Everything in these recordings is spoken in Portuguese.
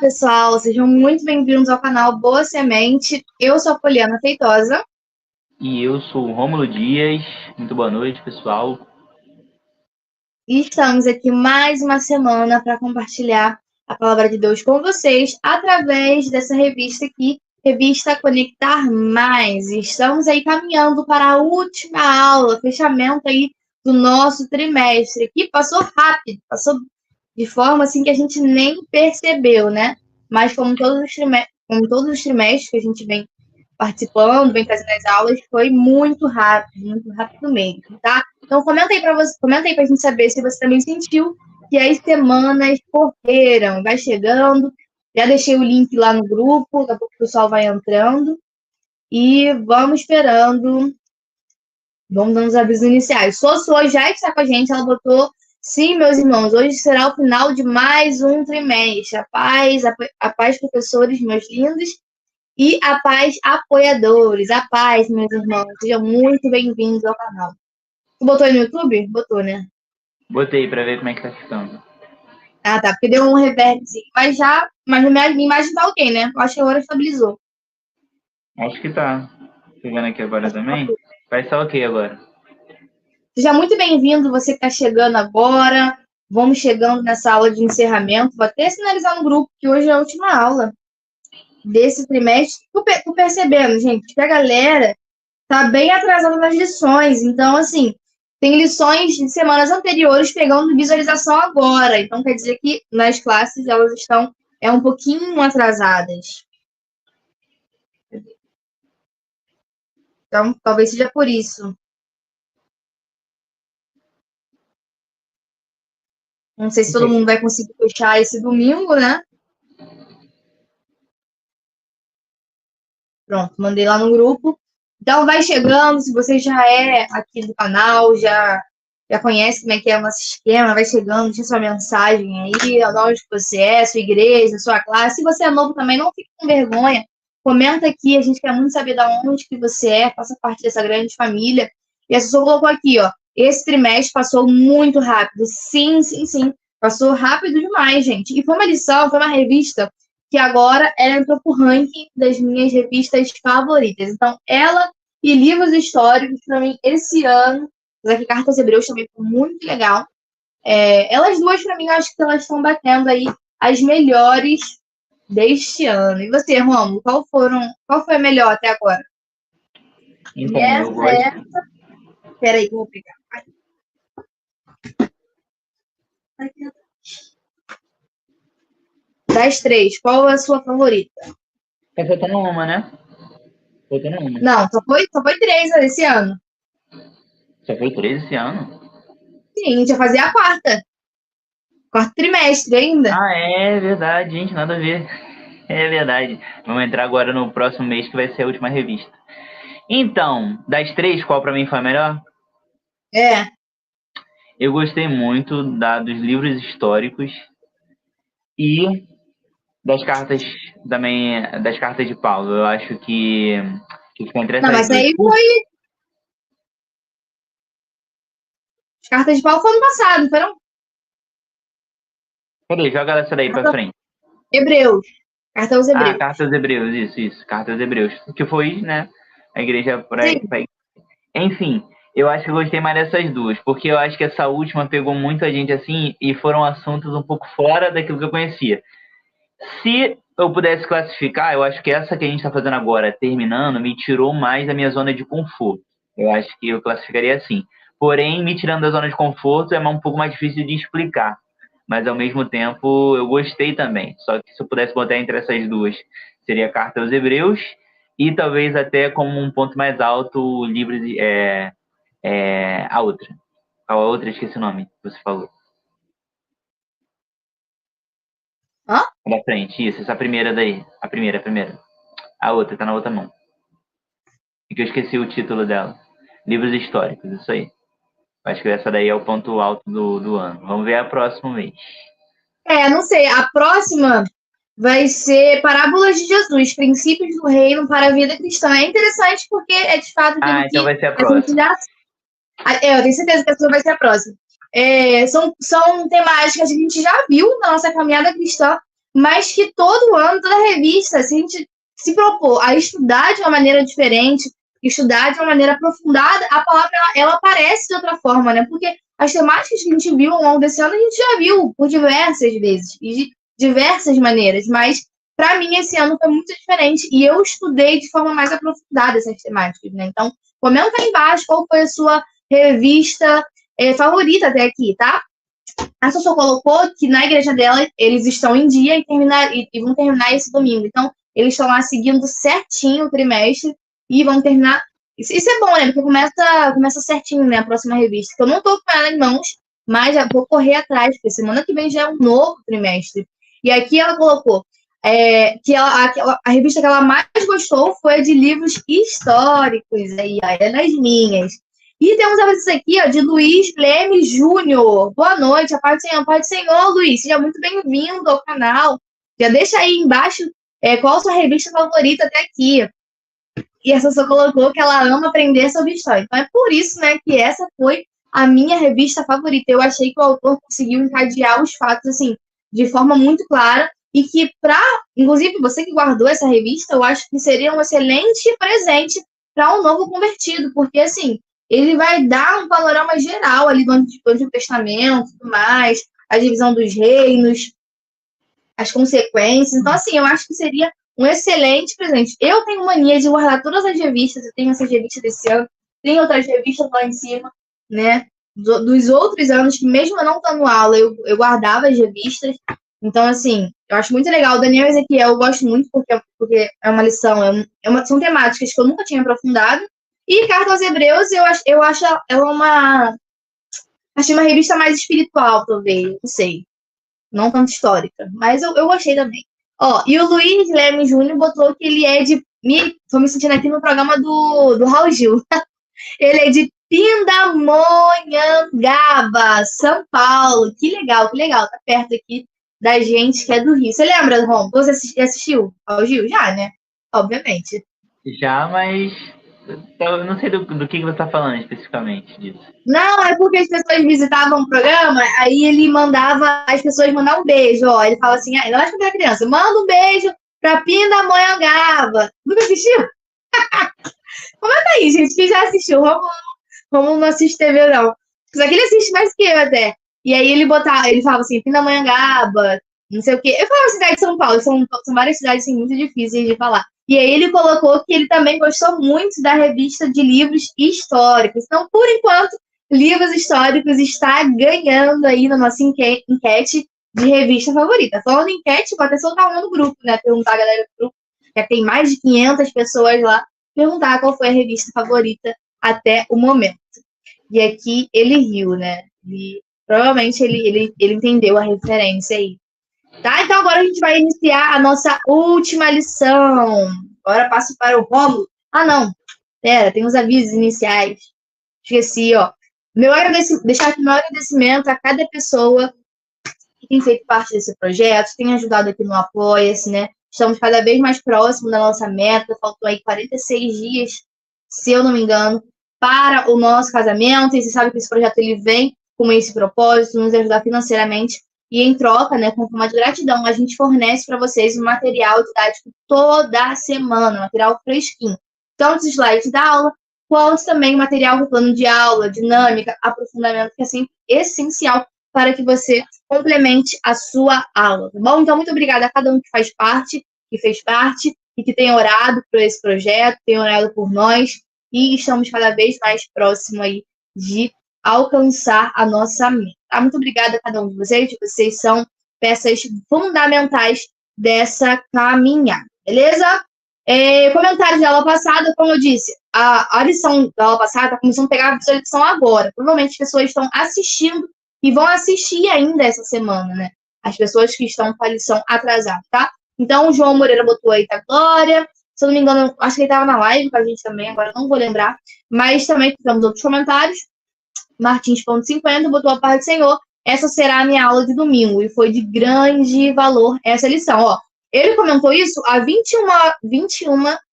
pessoal, sejam muito bem-vindos ao canal Boa Semente. Eu sou a Poliana Feitosa. E eu sou o Rômulo Dias. Muito boa noite, pessoal. E estamos aqui mais uma semana para compartilhar a palavra de Deus com vocês através dessa revista aqui, Revista Conectar Mais. E estamos aí caminhando para a última aula, fechamento aí do nosso trimestre, que passou rápido, passou de forma assim que a gente nem percebeu, né? Mas como todos os trimestres que a gente vem participando, vem fazendo as aulas, foi muito rápido mesmo, tá? Então comenta aí pra gente saber se você também sentiu que as semanas correram, vai chegando. Já deixei o link lá no grupo, daqui a pouco o pessoal vai entrando. E vamos esperando. Vamos dando os avisos iniciais. Sossô já está com a gente, ela botou: sim, meus irmãos, hoje será o final de mais um trimestre. A paz, professores, meus lindos, e a paz, apoiadores. A paz, meus irmãos, sejam muito bem-vindos ao canal. Tu botou aí no YouTube? Botou, né? Botei pra ver como é que tá ficando. Ah, tá, porque deu um reverbzinho. Mas minha imagem tá ok, né? Eu acho que agora estabilizou. Acho que tá. Chegando aqui agora também. Vai estar ok agora. Seja muito bem-vindo, você que está chegando agora. Vamos chegando nessa aula de encerramento. Vou até sinalizar no grupo que hoje é a última aula desse trimestre. Tô percebendo, gente, que a galera tá bem atrasada nas lições. Então, assim, tem lições de semanas anteriores pegando visualização agora. Então, quer dizer que nas classes elas estão um pouquinho atrasadas. Então, talvez seja por isso. Não sei se todo mundo vai conseguir fechar esse domingo, né? Pronto, mandei lá no grupo. Então, vai chegando, se você já é aqui do canal, já conhece como é que é o nosso esquema, vai chegando, deixa sua mensagem aí, onde você é, sua igreja, sua classe. Se você é novo também, não fique com vergonha. Comenta aqui, a gente quer muito saber de onde que você é, faça parte dessa grande família. E a Sussu colocou aqui, ó, esse trimestre passou muito rápido. Sim, sim, sim. Passou rápido demais, gente. E foi uma lição, foi uma revista que agora ela entrou pro ranking das minhas revistas favoritas. Então, ela e livros históricos, para mim, esse ano, mas aqui Cartas Hebreus também foi muito legal. Elas duas, para mim, eu acho que elas estão batendo aí as melhores deste ano. E você, Romulo, qual foi a melhor até agora? Então, eu gosto. Peraí, que eu vou pegar. Das três, qual é a sua favorita? Tá faltando uma, né? Faltando uma. Não, só foi três esse ano. Só foi 13 esse ano? Sim, a gente ia fazer a quarta. Quarto trimestre ainda. Ah, é verdade, gente, nada a ver. É verdade. Vamos entrar agora no próximo mês, que vai ser a última revista. Então, das três, qual pra mim foi a melhor? Eu gostei muito dos livros históricos e das cartas também, das cartas de Paulo. Eu acho que ficou entre Não, essas mas duas. aí foi. As cartas de Paulo foi ano passado, não foram? Cadê? Joga essa daí pra frente. Hebreus. Carta aos Hebreus. Carta aos Hebreus, isso. Carta aos Hebreus. Que foi, né? A igreja pra... Enfim, eu acho que eu gostei mais dessas duas, porque eu acho que essa última pegou muita gente assim e foram assuntos um pouco fora daquilo que eu conhecia. Se eu pudesse classificar, eu acho que essa que a gente está fazendo agora, terminando, me tirou mais da minha zona de conforto. Eu acho que eu classificaria assim. Porém, me tirando da zona de conforto é um pouco mais difícil de explicar. Mas, ao mesmo tempo, eu gostei também. Só que se eu pudesse botar entre essas duas, seria a Carta aos Hebreus e talvez até como um ponto mais alto, o livro a outra. A outra, esqueci o nome que você falou. Hã? Da frente, isso, essa primeira daí. A primeira. A outra, tá na outra mão. E que eu esqueci o título dela. Livros históricos, isso aí. Acho que essa daí é o ponto alto do ano. Vamos ver a próxima mês. Não sei. A próxima vai ser Parábolas de Jesus, Princípios do Reino para a Vida Cristã. É interessante porque é de fato aquilo então vai ser a a próxima. gente já... eu tenho certeza que essa vai ser a próxima. São temáticas que a gente já viu na nossa caminhada cristã, mas que todo ano, toda revista, se a gente se propor a estudar de uma maneira diferente, estudar de uma maneira aprofundada, a palavra ela aparece de outra forma, né? Porque as temáticas que a gente viu ao longo desse ano, a gente já viu por diversas vezes e de diversas maneiras, mas para mim esse ano foi muito diferente e eu estudei de forma mais aprofundada essas temáticas, né? Então, comenta aí embaixo qual foi a sua revista favorita até aqui, tá? A Sossô colocou que na igreja dela eles estão em dia e vão terminar esse domingo. Então, eles estão lá seguindo certinho o trimestre e vão terminar. Isso é bom, né? Porque começa certinho, né? A próxima revista. Que eu não tô com ela em mãos, mas já vou correr atrás, porque semana que vem já é um novo trimestre. E aqui ela colocou que a revista que ela mais gostou foi a de livros históricos. Aí, ó, é das minhas. E temos a notícia aqui, ó, de Luiz Leme Júnior. Boa noite, a paz do Senhor. Paz do Senhor, Luiz. Seja muito bem-vindo ao canal. Já deixa aí embaixo qual a sua revista favorita até aqui. E essa só colocou que ela ama aprender sobre história. Então é por isso, né, que essa foi a minha revista favorita. Eu achei que o autor conseguiu encadear os fatos, assim, de forma muito clara. E que, inclusive, você que guardou essa revista, eu acho que seria um excelente presente para um novo convertido. Porque, assim, ele vai dar um panorama geral ali do Antigo Testamento e tudo mais, a divisão dos reinos, as consequências. Então, assim, eu acho que seria um excelente presente. Eu tenho mania de guardar todas as revistas, eu tenho essas revistas desse ano, tem outras revistas lá em cima, né, dos outros anos, que mesmo eu não estando aula, eu guardava as revistas. Então, assim, eu acho muito legal. O Daniel Ezequiel eu gosto muito porque é uma lição, são temáticas que eu nunca tinha aprofundado. E Carta aos Hebreus, eu acho ela achei uma revista mais espiritual, talvez, não sei. Não tanto histórica, mas eu gostei também. Ó, e o Luiz Leme Júnior botou que ele é de... Tô me sentindo aqui no programa do Raul Gil. Ele é de Pindamonhangaba, São Paulo. Que legal, tá perto aqui da gente que é do Rio. Você lembra, Rom? Você assistiu ao Gil? Já, né? Obviamente. Já, mas eu não sei do que você está falando especificamente disso. Não, é porque as pessoas visitavam o programa, aí ele mandava as pessoas mandar um beijo, ó. Ele fala assim, não acho que era criança, manda um beijo pra Pindamonhangaba. Nunca assistiu? Comenta aí, gente, quem já assistiu. Vamos não assiste TV, não. Só que ele assiste mais que eu até. E aí ele falava assim, Pindamonhangaba, não sei o quê. Eu falava cidade de São Paulo, são várias cidades assim, muito difíceis de falar. E aí ele colocou que ele também gostou muito da revista de livros históricos. Então, por enquanto, livros históricos está ganhando aí na nossa enquete de revista favorita. Falando em enquete, vou até soltar uma no grupo, né? Perguntar a galera do grupo. Já tem mais de 500 pessoas lá. Perguntar qual foi a revista favorita até o momento. E aqui ele riu, né? Provavelmente ele entendeu a referência aí. Tá? Então agora a gente vai iniciar a nossa última lição. Agora passo para o Rômulo. Ah, não. Pera, tem os avisos iniciais. Esqueci, ó. Deixar aqui meu agradecimento a cada pessoa que tem feito parte desse projeto, tem ajudado aqui no Apoia-se, né? Estamos cada vez mais próximos da nossa meta. Faltou aí 46 dias, se eu não me engano, para o nosso casamento. E você sabe que esse projeto ele vem com esse propósito, nos ajudar financeiramente. E em troca, né, com forma de gratidão, a gente fornece para vocês um material didático toda semana, material fresquinho. Tanto os slides da aula, quanto também o material do plano de aula, dinâmica, aprofundamento, que é sempre essencial para que você complemente a sua aula, tá bom? Então, muito obrigada a cada um que fez parte e que tem orado por esse projeto, tem orado por nós e estamos cada vez mais próximos aí de alcançar a nossa meta. Tá? Muito obrigada a cada um de vocês são peças fundamentais dessa caminhada, beleza? Comentários da aula passada, como eu disse, a lição da aula passada está começando a pegar a lição agora. Provavelmente as pessoas estão assistindo e vão assistir ainda essa semana, né? As pessoas que estão com a lição atrasada, tá? Então, o João Moreira botou aí, tá, Glória. Se eu não me engano, acho que ele estava na live com a gente também, agora não vou lembrar. Mas também temos outros comentários. Martins.50 botou a paz do Senhor. Essa será a minha aula de domingo. E foi de grande valor essa lição. Ó, ele comentou isso há 21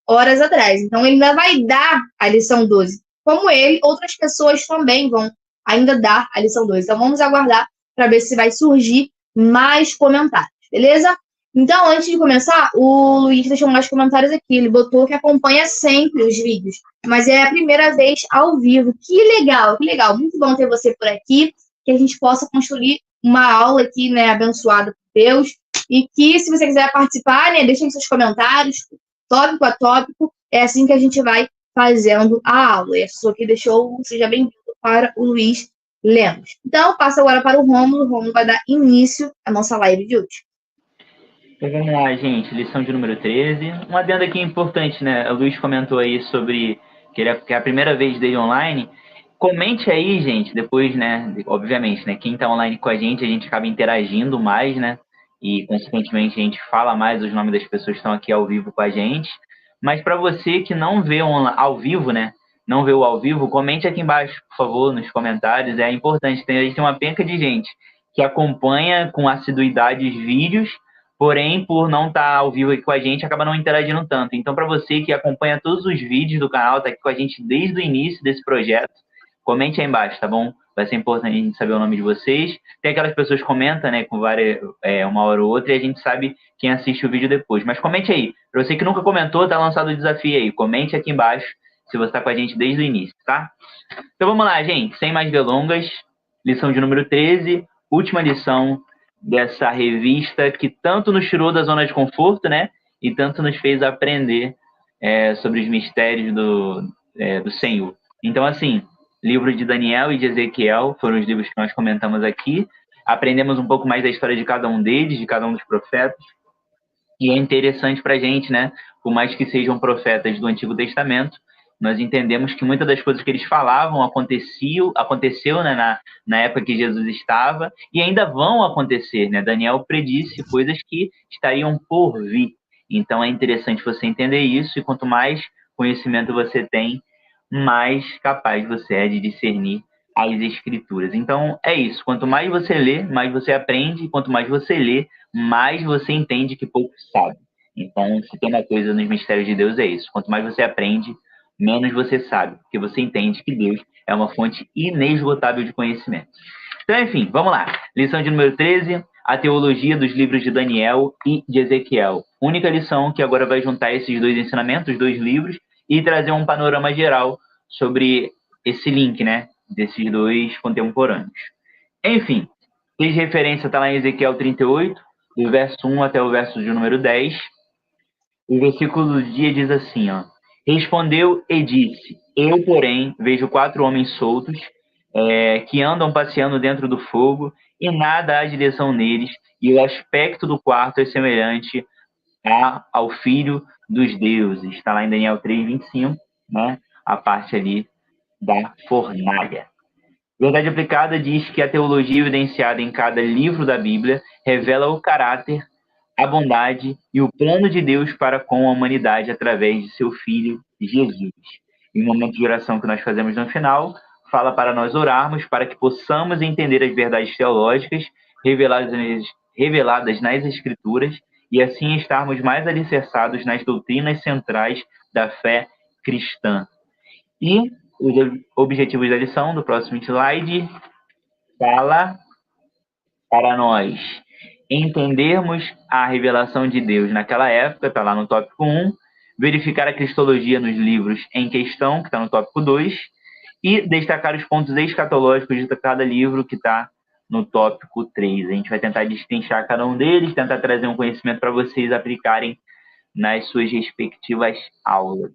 horas atrás. Então, ele ainda vai dar a lição 12. Como ele, outras pessoas também vão ainda dar a lição 12. Então, vamos aguardar para ver se vai surgir mais comentários, beleza? Então, antes de começar, o Luiz deixou mais comentários aqui. Ele botou que acompanha sempre os vídeos, mas é a primeira vez ao vivo. Que legal, que legal. Muito bom ter você por aqui, que a gente possa construir uma aula aqui, né, abençoada por Deus. E que, se você quiser participar, né, deixem seus comentários, tópico a tópico. É assim que a gente vai fazendo a aula. E a pessoa que deixou, seja bem-vindo para o Luiz Lemos. Então, passo agora para o Rômulo. O Rômulo vai dar início à nossa live de hoje. Então vamos lá, gente. Lição de número 13. Um adendo aqui importante, né? O Luiz comentou aí sobre que é a primeira vez dele online. Comente aí, gente, depois, né? Obviamente, né? Quem está online com a gente acaba interagindo mais, né? E, consequentemente, a gente fala mais os nomes das pessoas que estão aqui ao vivo com a gente. Mas para você que não vê ao vivo, né? Não vê o ao vivo, comente aqui embaixo, por favor, nos comentários. É importante. A gente tem uma penca de gente que acompanha com assiduidade os vídeos, porém, por não estar ao vivo aqui com a gente, acaba não interagindo tanto. Então, para você que acompanha todos os vídeos do canal, está aqui com a gente desde o início desse projeto, comente aí embaixo, tá bom? Vai ser importante a gente saber o nome de vocês. Tem aquelas pessoas que comentam, né, com várias, uma hora ou outra, e a gente sabe quem assiste o vídeo depois. Mas comente aí. Para você que nunca comentou, tá lançado o desafio aí. Comente aqui embaixo se você está com a gente desde o início, tá? Então vamos lá, gente. Sem mais delongas, lição de número 13, última lição dessa revista que tanto nos tirou da zona de conforto, né? E tanto nos fez aprender sobre os mistérios do Senhor. Então, assim, livro de Daniel e de Ezequiel foram os livros que nós comentamos aqui. Aprendemos um pouco mais da história de cada um deles, de cada um dos profetas. E é interessante para a gente, né? Por mais que sejam profetas do Antigo Testamento, nós entendemos que muitas das coisas que eles falavam aconteceu, né, na época que Jesus estava e ainda vão acontecer, né? Daniel predisse coisas que estariam por vir. Então é interessante você entender isso, e quanto mais conhecimento você tem, mais capaz você é de discernir as escrituras. Então é isso, quanto mais você lê, mais você aprende, e quanto mais você lê, mais você entende que pouco sabe. Então, se tem uma coisa nos mistérios de Deus, é isso. Quanto mais você aprende, menos você sabe, porque você entende que Deus é uma fonte inesgotável de conhecimento. Então, enfim, vamos lá. Lição de número 13, a teologia dos livros de Daniel e de Ezequiel. Única lição que agora vai juntar esses dois ensinamentos, os dois livros, e trazer um panorama geral sobre esse link, né, desses dois contemporâneos. Enfim, fez referência, está lá em Ezequiel 38, do verso 1 até o verso de número 10. O versículo do dia diz assim, ó. Respondeu e disse, eu, porém, vejo 4 homens soltos, que andam passeando dentro do fogo, e nada há direção neles, e o aspecto do quarto é semelhante ao Filho dos Deuses. Está lá em Daniel 3:25, né? A parte ali da fornalha. Verdade aplicada diz que a teologia evidenciada em cada livro da Bíblia revela o caráter, a bondade e o plano de Deus para com a humanidade através de seu Filho Jesus. E o momento de oração que nós fazemos no final fala para nós orarmos para que possamos entender as verdades teológicas reveladas nas Escrituras e assim estarmos mais alicerçados nas doutrinas centrais da fé cristã. E os objetivos da lição, do próximo slide, fala para nós entendermos a revelação de Deus naquela época, está lá no tópico 1, verificar a cristologia nos livros em questão, que está no tópico 2, e destacar os pontos escatológicos de cada livro, que está no tópico 3. A gente vai tentar destrinchar cada um deles, tentar trazer um conhecimento para vocês aplicarem nas suas respectivas aulas.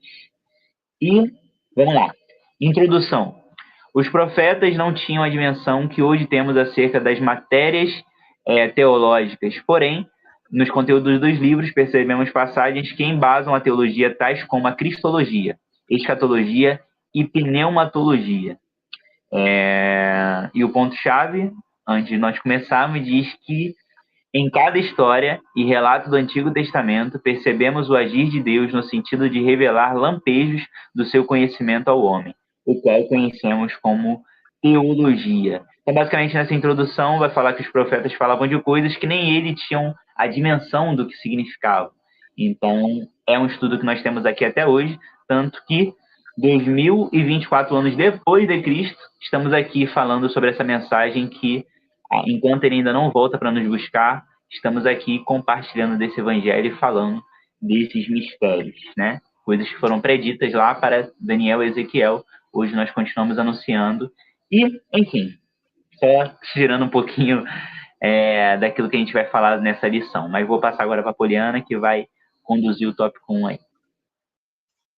E, vamos lá. Introdução. Os profetas não tinham a dimensão que hoje temos acerca das matérias teológicas. Porém, nos conteúdos dos livros, percebemos passagens que embasam a teologia, tais como a cristologia, escatologia e pneumatologia. E o ponto-chave, antes de nós começarmos, diz que em cada história e relato do Antigo Testamento, percebemos o agir de Deus no sentido de revelar lampejos do seu conhecimento ao homem, o qual conhecemos como teologia. Então, basicamente, nessa introdução, vai falar que os profetas falavam de coisas que nem eles tinham a dimensão do que significavam. Então, é um estudo que nós temos aqui até hoje, tanto que 2024 anos depois de Cristo, estamos aqui falando sobre essa mensagem que, enquanto ele ainda não volta para nos buscar, estamos aqui compartilhando desse evangelho e falando desses mistérios, né? Coisas que foram preditas lá para Daniel e Ezequiel. Hoje nós continuamos anunciando. E, enfim, só tirando um pouquinho daquilo que a gente vai falar nessa lição. Mas vou passar agora para a Poliana, que vai conduzir o tópico 1 aí.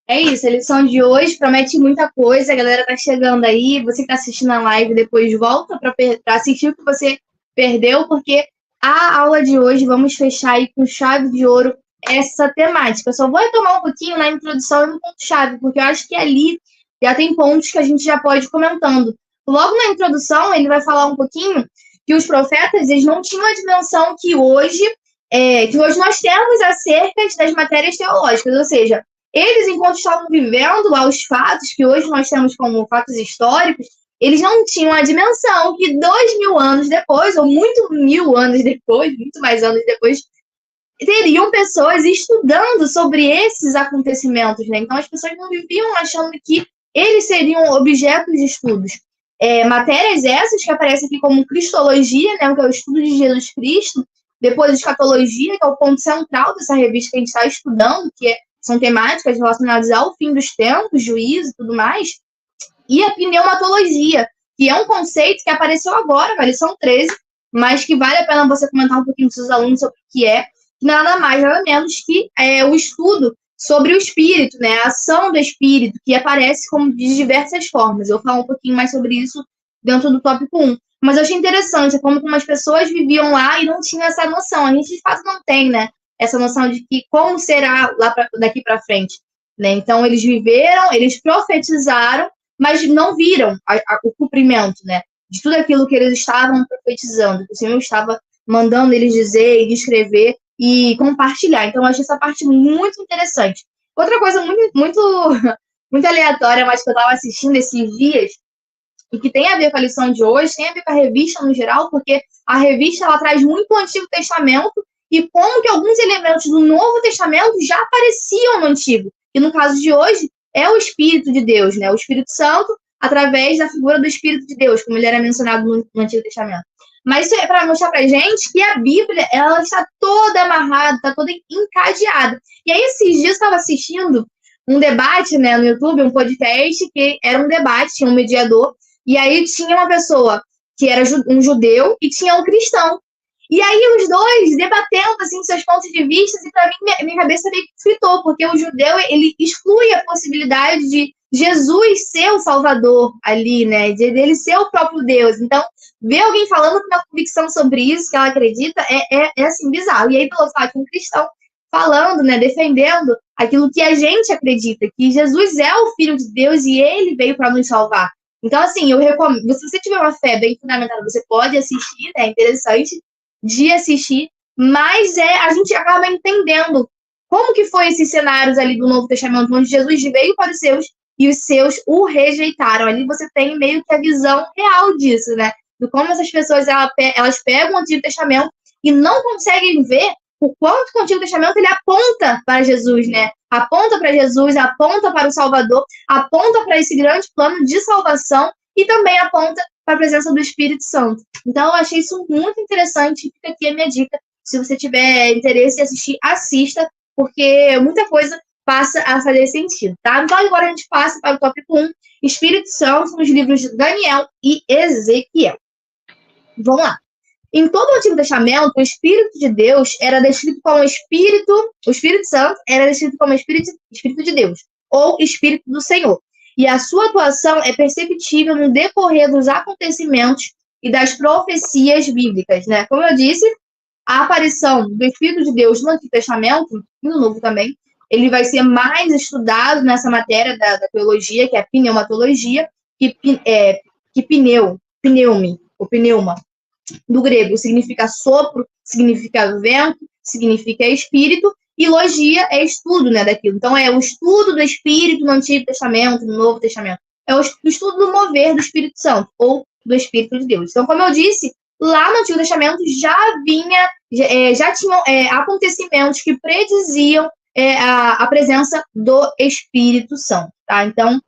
É isso, a lição de hoje promete muita coisa, a galera tá chegando aí, você que tá assistindo a live depois volta para assistir o que você perdeu, porque a aula de hoje vamos fechar aí com chave de ouro essa temática. Eu só vou retomar um pouquinho na introdução e no ponto-chave, porque eu acho que ali já tem pontos que a gente já pode ir comentando. Logo na introdução, ele vai falar um pouquinho que os profetas, eles não tinham a dimensão que hoje nós temos acerca das matérias teológicas, ou seja, eles, enquanto estavam vivendo lá os fatos que hoje nós temos como fatos históricos, eles não tinham a dimensão que 2000 anos depois, ou muito 1000 anos depois, muito mais anos depois, teriam pessoas estudando sobre esses acontecimentos, né? Então as pessoas não viviam achando que eles seriam objetos de estudos. Matérias essas que aparecem aqui como cristologia, né, que é o estudo de Jesus Cristo, depois escatologia, que é o ponto central dessa revista que a gente está estudando, que são temáticas relacionadas ao fim dos tempos, juízo e tudo mais, e a pneumatologia, que é um conceito que apareceu agora, na lição 13, mas que vale a pena você comentar um pouquinho com seus alunos sobre o que é, nada mais, nada menos que o estudo sobre o espírito, né, a ação do espírito, que aparece como de diversas formas. Eu vou falar um pouquinho mais sobre isso dentro do tópico 1. Mas eu achei interessante como as pessoas viviam lá e não tinham essa noção. A gente, de fato, não tem, né, essa noção de que como será daqui para frente. Né? Então, eles viveram, eles profetizaram, mas não viram o cumprimento, né, de tudo aquilo que eles estavam profetizando, que o Senhor estava mandando eles dizer e descrever e compartilhar. Então, eu achei essa parte muito interessante. Outra coisa muito aleatória, mas que eu estava assistindo esses dias, e que tem a ver com a lição de hoje, tem a ver com a revista no geral, porque a revista ela traz muito o Antigo Testamento e como que alguns elementos do Novo Testamento já apareciam no Antigo. E no caso de hoje, é o Espírito de Deus, né? O Espírito Santo, através da figura do Espírito de Deus, como ele era mencionado no Antigo Testamento. Mas isso é para mostrar pra gente que a Bíblia, ela está toda amarrada, está toda encadeada. E aí, esses dias, eu estava assistindo um debate, né, no YouTube, um podcast, que era um debate, tinha um mediador, e aí tinha uma pessoa que era um judeu e tinha um cristão. E aí os dois debatendo, assim, seus pontos de vista, e para mim, minha cabeça meio que fritou, porque o judeu, ele exclui a possibilidade de Jesus ser o Salvador ali, né, de ele ser o próprio Deus. Então, ver alguém falando com uma convicção sobre isso, que ela acredita, assim, bizarro. E aí, pelo fato de um cristão falando, né, defendendo aquilo que a gente acredita, que Jesus é o Filho de Deus e ele veio para nos salvar. Então, assim, eu recomendo, se você tiver uma fé bem fundamentada, você pode assistir, né, é interessante de assistir, mas a gente acaba entendendo como que foi esses cenários ali do Novo Testamento, onde Jesus veio para os seus e os seus o rejeitaram. Ali você tem meio que a visão real disso, né? De como essas pessoas elas pegam o Antigo Testamento e não conseguem ver o quanto o Antigo Testamento ele aponta para Jesus, né? Aponta para Jesus, aponta para o Salvador, aponta para esse grande plano de salvação e também aponta para a presença do Espírito Santo. Então, eu achei isso muito interessante. Fica aqui a minha dica. Se você tiver interesse em assistir, assista, porque muita coisa passa a fazer sentido, tá? Então, agora a gente passa para o tópico 1, Espírito Santo, nos livros de Daniel e Ezequiel. Vamos lá. Em todo o Antigo Testamento, o Espírito de Deus era descrito como o Espírito Santo era descrito como Espírito de Deus, ou Espírito do Senhor. E a sua atuação é perceptível no decorrer dos acontecimentos e das profecias bíblicas, né? Como eu disse, a aparição do Espírito de Deus no Antigo Testamento, e no Novo também, ele vai ser mais estudado nessa matéria da teologia, que é a pneumatologia, pneuma, do grego significa sopro, significa vento, significa espírito, e logia é estudo, né, daquilo. Então, é o estudo do Espírito no Antigo Testamento, no Novo Testamento. É o estudo do mover do Espírito Santo, ou do Espírito de Deus. Então, como eu disse, lá no Antigo Testamento já tinham acontecimentos que prediziam a presença do Espírito Santo, tá? Então,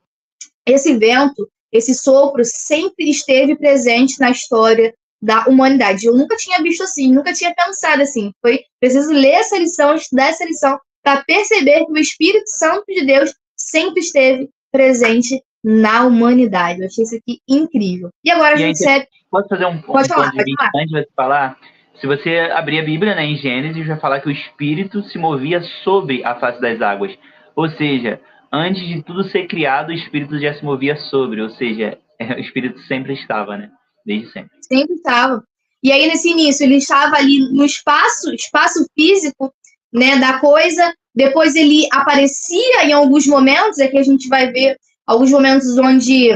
esse vento, esse sopro sempre esteve presente na história da humanidade. Eu nunca tinha visto assim, nunca tinha pensado assim. Foi preciso ler essa lição, estudar essa lição, para perceber que o Espírito Santo de Deus sempre esteve presente na humanidade. Eu achei isso aqui incrível. E agora a gente segue. Posso fazer um ponto de vista antes de você falar? Se você abrir a Bíblia, né, em Gênesis, vai falar que o Espírito se movia sobre a face das águas. Ou seja, antes de tudo ser criado, o Espírito já se movia sobre. Ou seja, o Espírito sempre estava, né? Desde sempre. Sempre estava. E aí, nesse início, ele estava ali no espaço físico, né, da coisa. Depois ele aparecia em alguns momentos, aqui a gente vai ver alguns momentos onde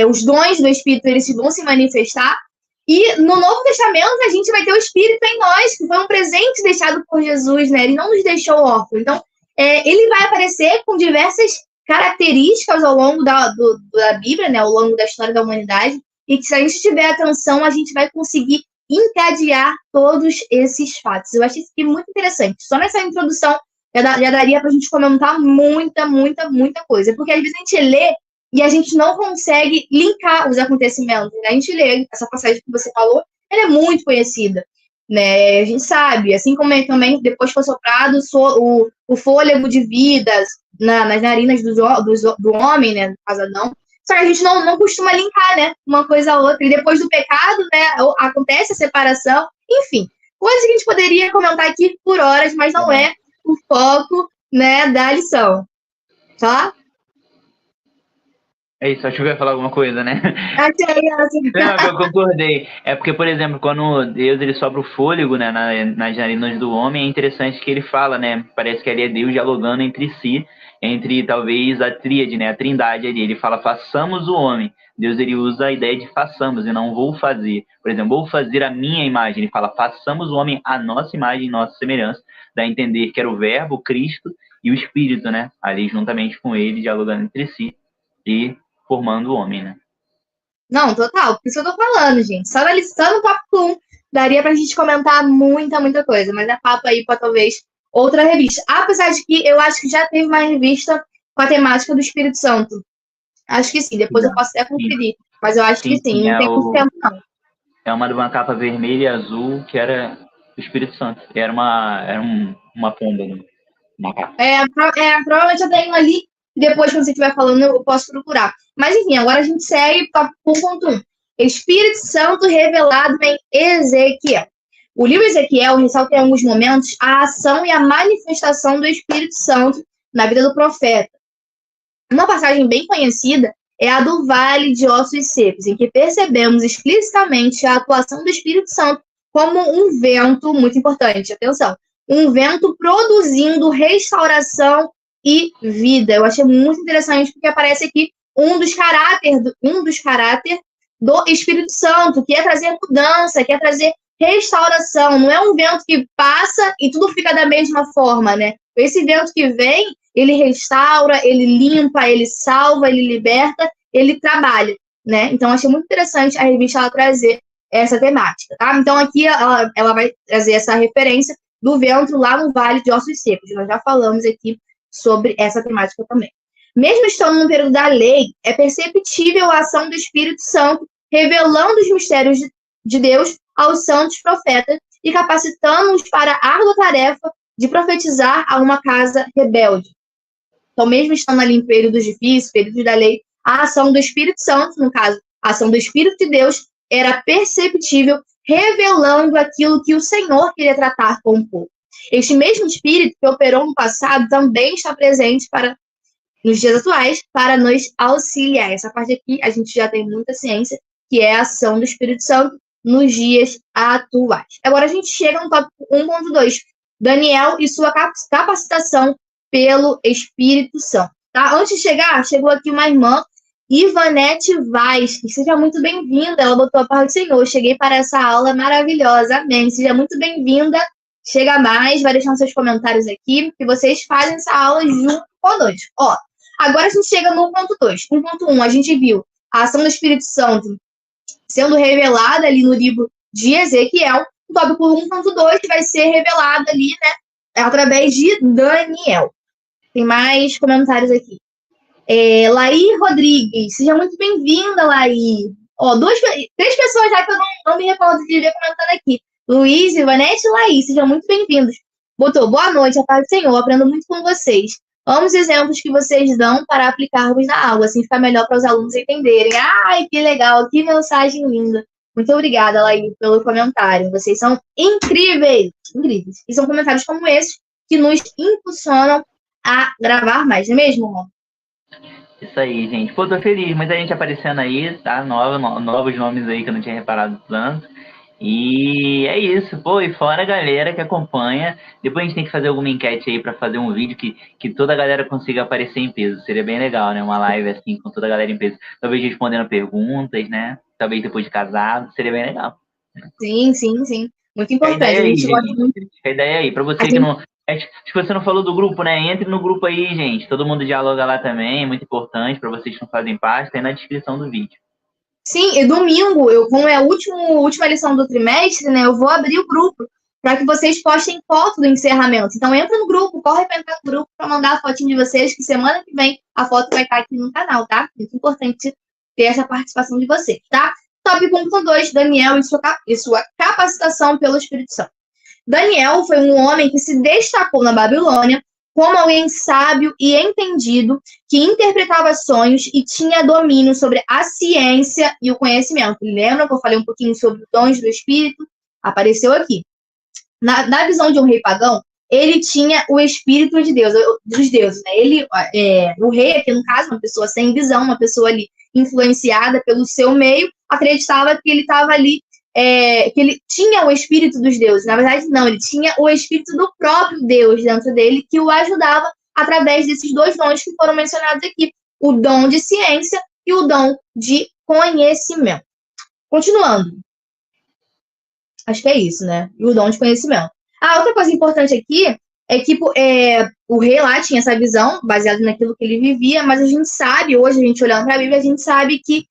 os dons do Espírito eles vão se manifestar. E no Novo Testamento a gente vai ter o Espírito em nós, que foi um presente deixado por Jesus, né? Ele não nos deixou órfãos. Então, ele vai aparecer com diversas características ao longo da Bíblia, né? Ao longo da história da humanidade. E que se a gente tiver atenção, a gente vai conseguir encadear todos esses fatos. Eu achei isso aqui muito interessante. Só nessa introdução já daria para a gente comentar muita coisa. Porque às vezes a gente lê e a gente não consegue linkar os acontecimentos, né? A gente lê essa passagem que você falou, ela é muito conhecida, né? A gente sabe, assim como também depois foi soprado o fôlego de vidas nas narinas do homem, né? No caso Adão. Só que a gente não costuma linkar, né? Uma coisa a outra. E depois do pecado, né? Acontece a separação. Enfim, coisas que a gente poderia comentar aqui por horas, mas não é o foco, né, da lição. Tá? É isso, acho que vai falar alguma coisa, né? Não, eu concordei. É porque, por exemplo, quando Deus ele sopra o fôlego, né, nas narinas do homem, é interessante que ele fala, né? Parece que ali é Deus dialogando entre si, entre talvez a tríade, né? A trindade ali. Ele fala, façamos o homem. Deus ele usa a ideia de façamos e não vou fazer. Por exemplo, vou fazer a minha imagem. Ele fala, façamos o homem a nossa imagem, nossa semelhança. Dá a entender que era o Verbo, o Cristo e o Espírito, né? Ali juntamente com ele, dialogando entre si e formando o homem, né? Não, total. Por isso que eu tô falando, gente. Só no tópico 1 daria pra gente comentar muita coisa. Mas é papo aí pra talvez outra revista. Apesar de que eu acho que já teve uma revista com a temática do Espírito Santo. Acho que sim. Depois eu posso até conferir. Mas eu acho que sim. Não tem muito tempo, não. É uma capa vermelha e azul que era o Espírito Santo. Era uma pomba, né? Na capa. Provavelmente eu tenho ali. Depois, quando você estiver falando, eu posso procurar. Mas, enfim, agora a gente segue para o ponto 1. Espírito Santo revelado em Ezequiel. O livro Ezequiel ressalta em alguns momentos a ação e a manifestação do Espírito Santo na vida do profeta. Uma passagem bem conhecida é a do Vale de Ossos Secos, em que percebemos explicitamente a atuação do Espírito Santo como um vento, muito importante, atenção, um vento produzindo restauração e vida. Eu achei muito interessante porque aparece aqui um dos caráteres do Espírito Santo, que é trazer mudança, que é trazer restauração. Não é um vento que passa e tudo fica da mesma forma, né? Esse vento que vem, ele restaura, ele limpa, ele salva, ele liberta, ele trabalha, né? Então, achei muito interessante a revista ela trazer essa temática, tá? Então, aqui ela vai trazer essa referência do vento lá no Vale de Ossos Secos. Nós já falamos aqui sobre essa temática também. Mesmo estando no período da lei, é perceptível a ação do Espírito Santo revelando os mistérios de Deus aos santos profetas e capacitando-os para a árdua tarefa de profetizar a uma casa rebelde. Então, mesmo estando ali em períodos difíceis, períodos da lei, a ação do Espírito Santo, no caso, a ação do Espírito de Deus, era perceptível, revelando aquilo que o Senhor queria tratar com o povo. Este mesmo Espírito que operou no passado também está presente nos dias atuais para nos auxiliar. Essa parte aqui a gente já tem muita ciência, que é a ação do Espírito Santo nos dias atuais. Agora a gente chega no tópico 1.2, Daniel e sua capacitação pelo Espírito Santo. Tá? Antes de chegar, chegou aqui uma irmã, Ivanete Vaz, que seja muito bem-vinda. Ela botou a palavra do Senhor. Cheguei para essa aula maravilhosa. Amém. Seja muito bem-vinda. Chega mais, vai deixando seus comentários aqui, que vocês fazem essa aula junto conosco. Ó, agora a gente chega no 1.2. 1.1, a gente viu a ação do Espírito Santo sendo revelada ali no livro de Ezequiel. O tópico 1.2 vai ser revelado ali, né, através de Daniel. Tem mais comentários aqui. Laí Rodrigues, seja muito bem-vinda, Laí. Ó, três pessoas já que eu não me recordo de ver comentando aqui. Luiz, Ivanete e Laís, sejam muito bem-vindos. Botou, boa noite, a paz do Senhor, aprendo muito com vocês. Amo os exemplos que vocês dão para aplicarmos na aula, assim fica melhor para os alunos entenderem. Ai, que legal, que mensagem linda. Muito obrigada, Laís, pelo comentário. Vocês são incríveis, incríveis. E são comentários como esses que nos impulsionam a gravar mais, não é mesmo, Ron? Isso aí, gente. Pô, tô feliz. Muita gente aparecendo aí, tá? Novos nomes aí que eu não tinha reparado tanto. E é isso, pô. E fora a galera que acompanha. Depois a gente tem que fazer alguma enquete aí pra fazer um vídeo que toda a galera consiga aparecer em peso. Seria bem legal, né? Uma live assim com toda a galera em peso. Talvez respondendo perguntas, né? Talvez depois de casado. Seria bem legal. Sim, sim, sim. Muito Fica a importante. ideia A aí, gente gosta gente. muito. Fica a ideia aí. Pra A você que gente não. Se você não falou do grupo, né? Entre no grupo aí, gente. Todo mundo dialoga lá também. Muito importante pra vocês que não fazem parte. Tá aí na descrição do vídeo. Sim, e domingo, como é a última lição do trimestre, né? Eu vou abrir o grupo para que vocês postem foto do encerramento. Então entra no grupo, corre para entrar no grupo para mandar a fotinho de vocês, que semana que vem a foto vai estar aqui no canal, tá? Muito importante ter essa participação de vocês, tá? Tópico 1.2, Daniel e sua capacitação pelo Espírito Santo. Daniel foi um homem que se destacou na Babilônia como alguém sábio e entendido, que interpretava sonhos e tinha domínio sobre a ciência e o conhecimento. Lembra que eu falei um pouquinho sobre os dons do Espírito? Apareceu aqui. Na visão de um rei pagão, ele tinha o Espírito de Deus, dos deuses. Né? O rei, aqui no caso, uma pessoa sem visão, uma pessoa ali influenciada pelo seu meio, acreditava que ele estava ali que ele tinha o espírito dos deuses. Na verdade, não, ele tinha o espírito do próprio Deus dentro dele, que o ajudava através desses dois dons que foram mencionados aqui: o dom de ciência e o dom de conhecimento. Continuando. Acho que é isso, né? E o dom de conhecimento. Outra coisa importante aqui é que o rei lá tinha essa visão, baseada naquilo que ele vivia, mas a gente sabe, hoje a gente olhando para a Bíblia, a gente sabe que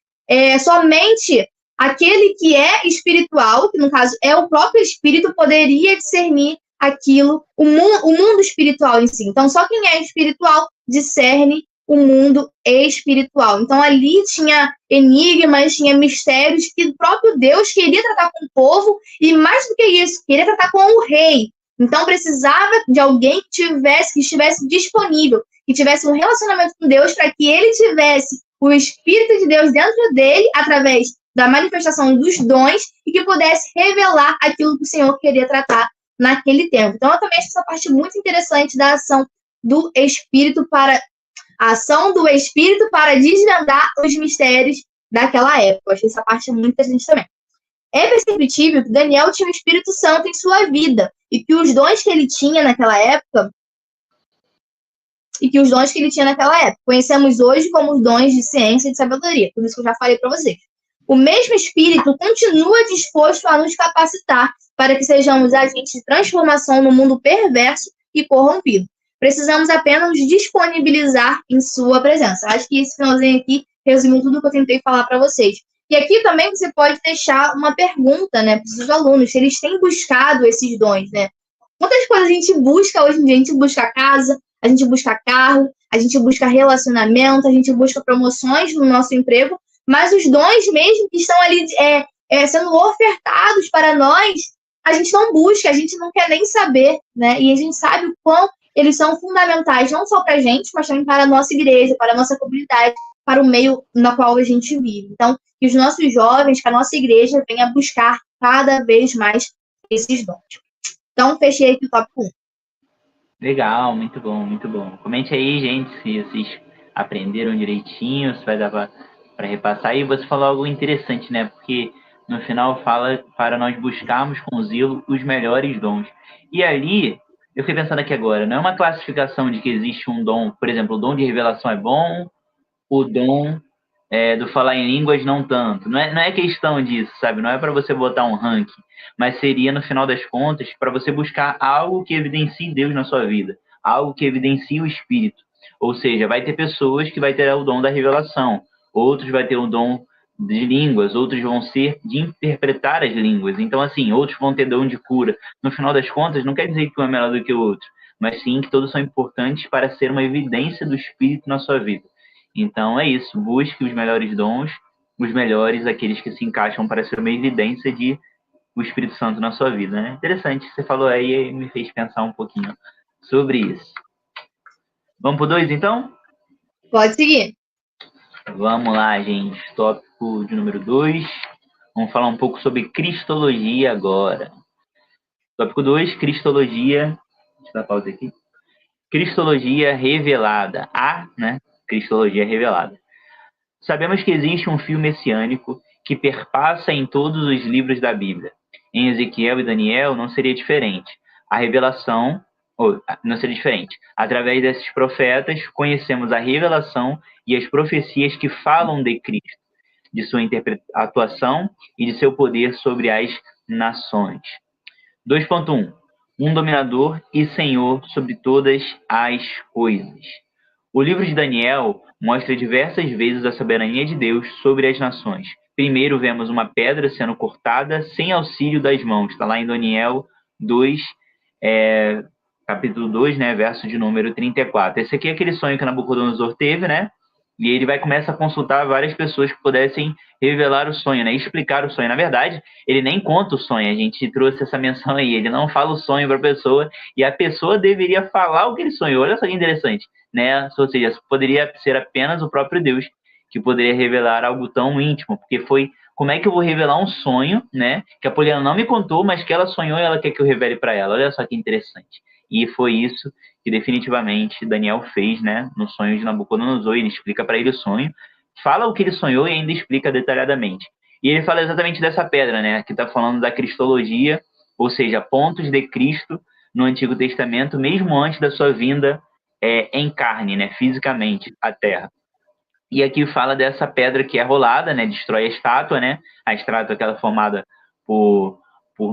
somente aquele que é espiritual, que no caso é o próprio espírito, poderia discernir aquilo, o mundo espiritual em si. Então, só quem é espiritual discerne o mundo espiritual. Então, ali tinha enigmas, tinha mistérios que o próprio Deus queria tratar com o povo, e mais do que isso, queria tratar com o rei. Então, precisava de alguém que estivesse disponível, que tivesse um relacionamento com Deus, para que ele tivesse o Espírito de Deus dentro dele, através da manifestação dos dons, e que pudesse revelar aquilo que o Senhor queria tratar naquele tempo. Então, eu também acho essa parte muito interessante da ação do Espírito para desvendar os mistérios daquela época. Eu achei essa parte muito interessante também. É perceptível que Daniel tinha o Espírito Santo em sua vida e que os dons que ele tinha naquela época conhecemos hoje como os dons de ciência e de sabedoria, tudo isso que eu já falei para vocês. O mesmo Espírito continua disposto a nos capacitar para que sejamos agentes de transformação no mundo perverso e corrompido. Precisamos apenas nos disponibilizar em sua presença. Acho que esse finalzinho aqui resumiu tudo que eu tentei falar para vocês. E aqui também você pode deixar uma pergunta, né, para os seus alunos, se eles têm buscado esses dons, né? Quantas coisas a gente busca hoje em dia? A gente busca casa, a gente busca carro, a gente busca relacionamento, a gente busca promoções no nosso emprego, mas os dons mesmo que estão ali sendo ofertados para nós, a gente não busca, a gente não quer nem saber, né? E a gente sabe o quão eles são fundamentais, não só para a gente, mas também para a nossa igreja, para a nossa comunidade, para o meio no qual a gente vive. Então, que os nossos jovens, que a nossa igreja venha buscar cada vez mais esses dons. Então, fechei aqui o tópico 1. Legal, muito bom, muito bom. Comente aí, gente, se vocês aprenderam direitinho, se vai dar para repassar. E você falou algo interessante, né? Porque no final fala para nós buscarmos com zelo os melhores dons. E ali, eu fiquei pensando aqui agora, não é uma classificação de que existe um dom, por exemplo, o dom de revelação é bom, o dom do falar em línguas não tanto. Não é questão disso, sabe? Não é para você botar um ranking, mas seria, no final das contas, para você buscar algo que evidencie Deus na sua vida, algo que evidencie o Espírito. Ou seja, vai ter pessoas que vai ter o dom da revelação, outros vai ter o dom de línguas, outros vão ser de interpretar as línguas. Então, assim, outros vão ter dom de cura. No final das contas, não quer dizer que um é melhor do que o outro, mas sim que todos são importantes para ser uma evidência do Espírito na sua vida. Então é isso, busque os melhores dons os melhores, aqueles que se encaixam para ser uma evidência de o Espírito Santo na sua vida, né? Interessante, você falou aí e me fez pensar um pouquinho sobre isso. Vamos pro 2, então? Pode seguir. Vamos lá, gente. Tópico de número 2. Vamos falar um pouco sobre Cristologia agora. Tópico 2, Cristologia. Deixa eu dar pausa aqui. Cristologia revelada. Cristologia revelada. Sabemos que existe um fio messiânico que perpassa em todos os livros da Bíblia. Em Ezequiel e Daniel não seria diferente. A revelação, não seria diferente. Através desses profetas, conhecemos a revelação e as profecias que falam de Cristo, de sua atuação e de seu poder sobre as nações. 2.1. Um dominador e senhor sobre todas as coisas. O livro de Daniel mostra diversas vezes a soberania de Deus sobre as nações. Primeiro vemos uma pedra sendo cortada sem auxílio das mãos. Está lá em Daniel 2, capítulo 2, né, verso de número 34. Esse aqui é aquele sonho que Nabucodonosor teve, né? E ele começa a consultar várias pessoas que pudessem revelar o sonho, né? Explicar o sonho. Na verdade, ele nem conta o sonho. A gente trouxe essa menção aí. Ele não fala o sonho para a pessoa e a pessoa deveria falar o que ele sonhou. Olha só que interessante, né? Ou seja, poderia ser apenas o próprio Deus que poderia revelar algo tão íntimo, porque foi como é que eu vou revelar um sonho, né? Que a Poliana não me contou, mas que ela sonhou e ela quer que eu revele para ela. Olha só que interessante. E foi isso que definitivamente Daniel fez, né, no sonho de Nabucodonosor. Ele explica para ele o sonho, fala o que ele sonhou e ainda explica detalhadamente. E ele fala exatamente dessa pedra, né, que está falando da cristologia, ou seja, pontos de Cristo no Antigo Testamento, mesmo antes da sua vinda em carne, né, fisicamente, à Terra. E aqui fala dessa pedra que é rolada, né, destrói a estátua, né, a estátua que ela é formada por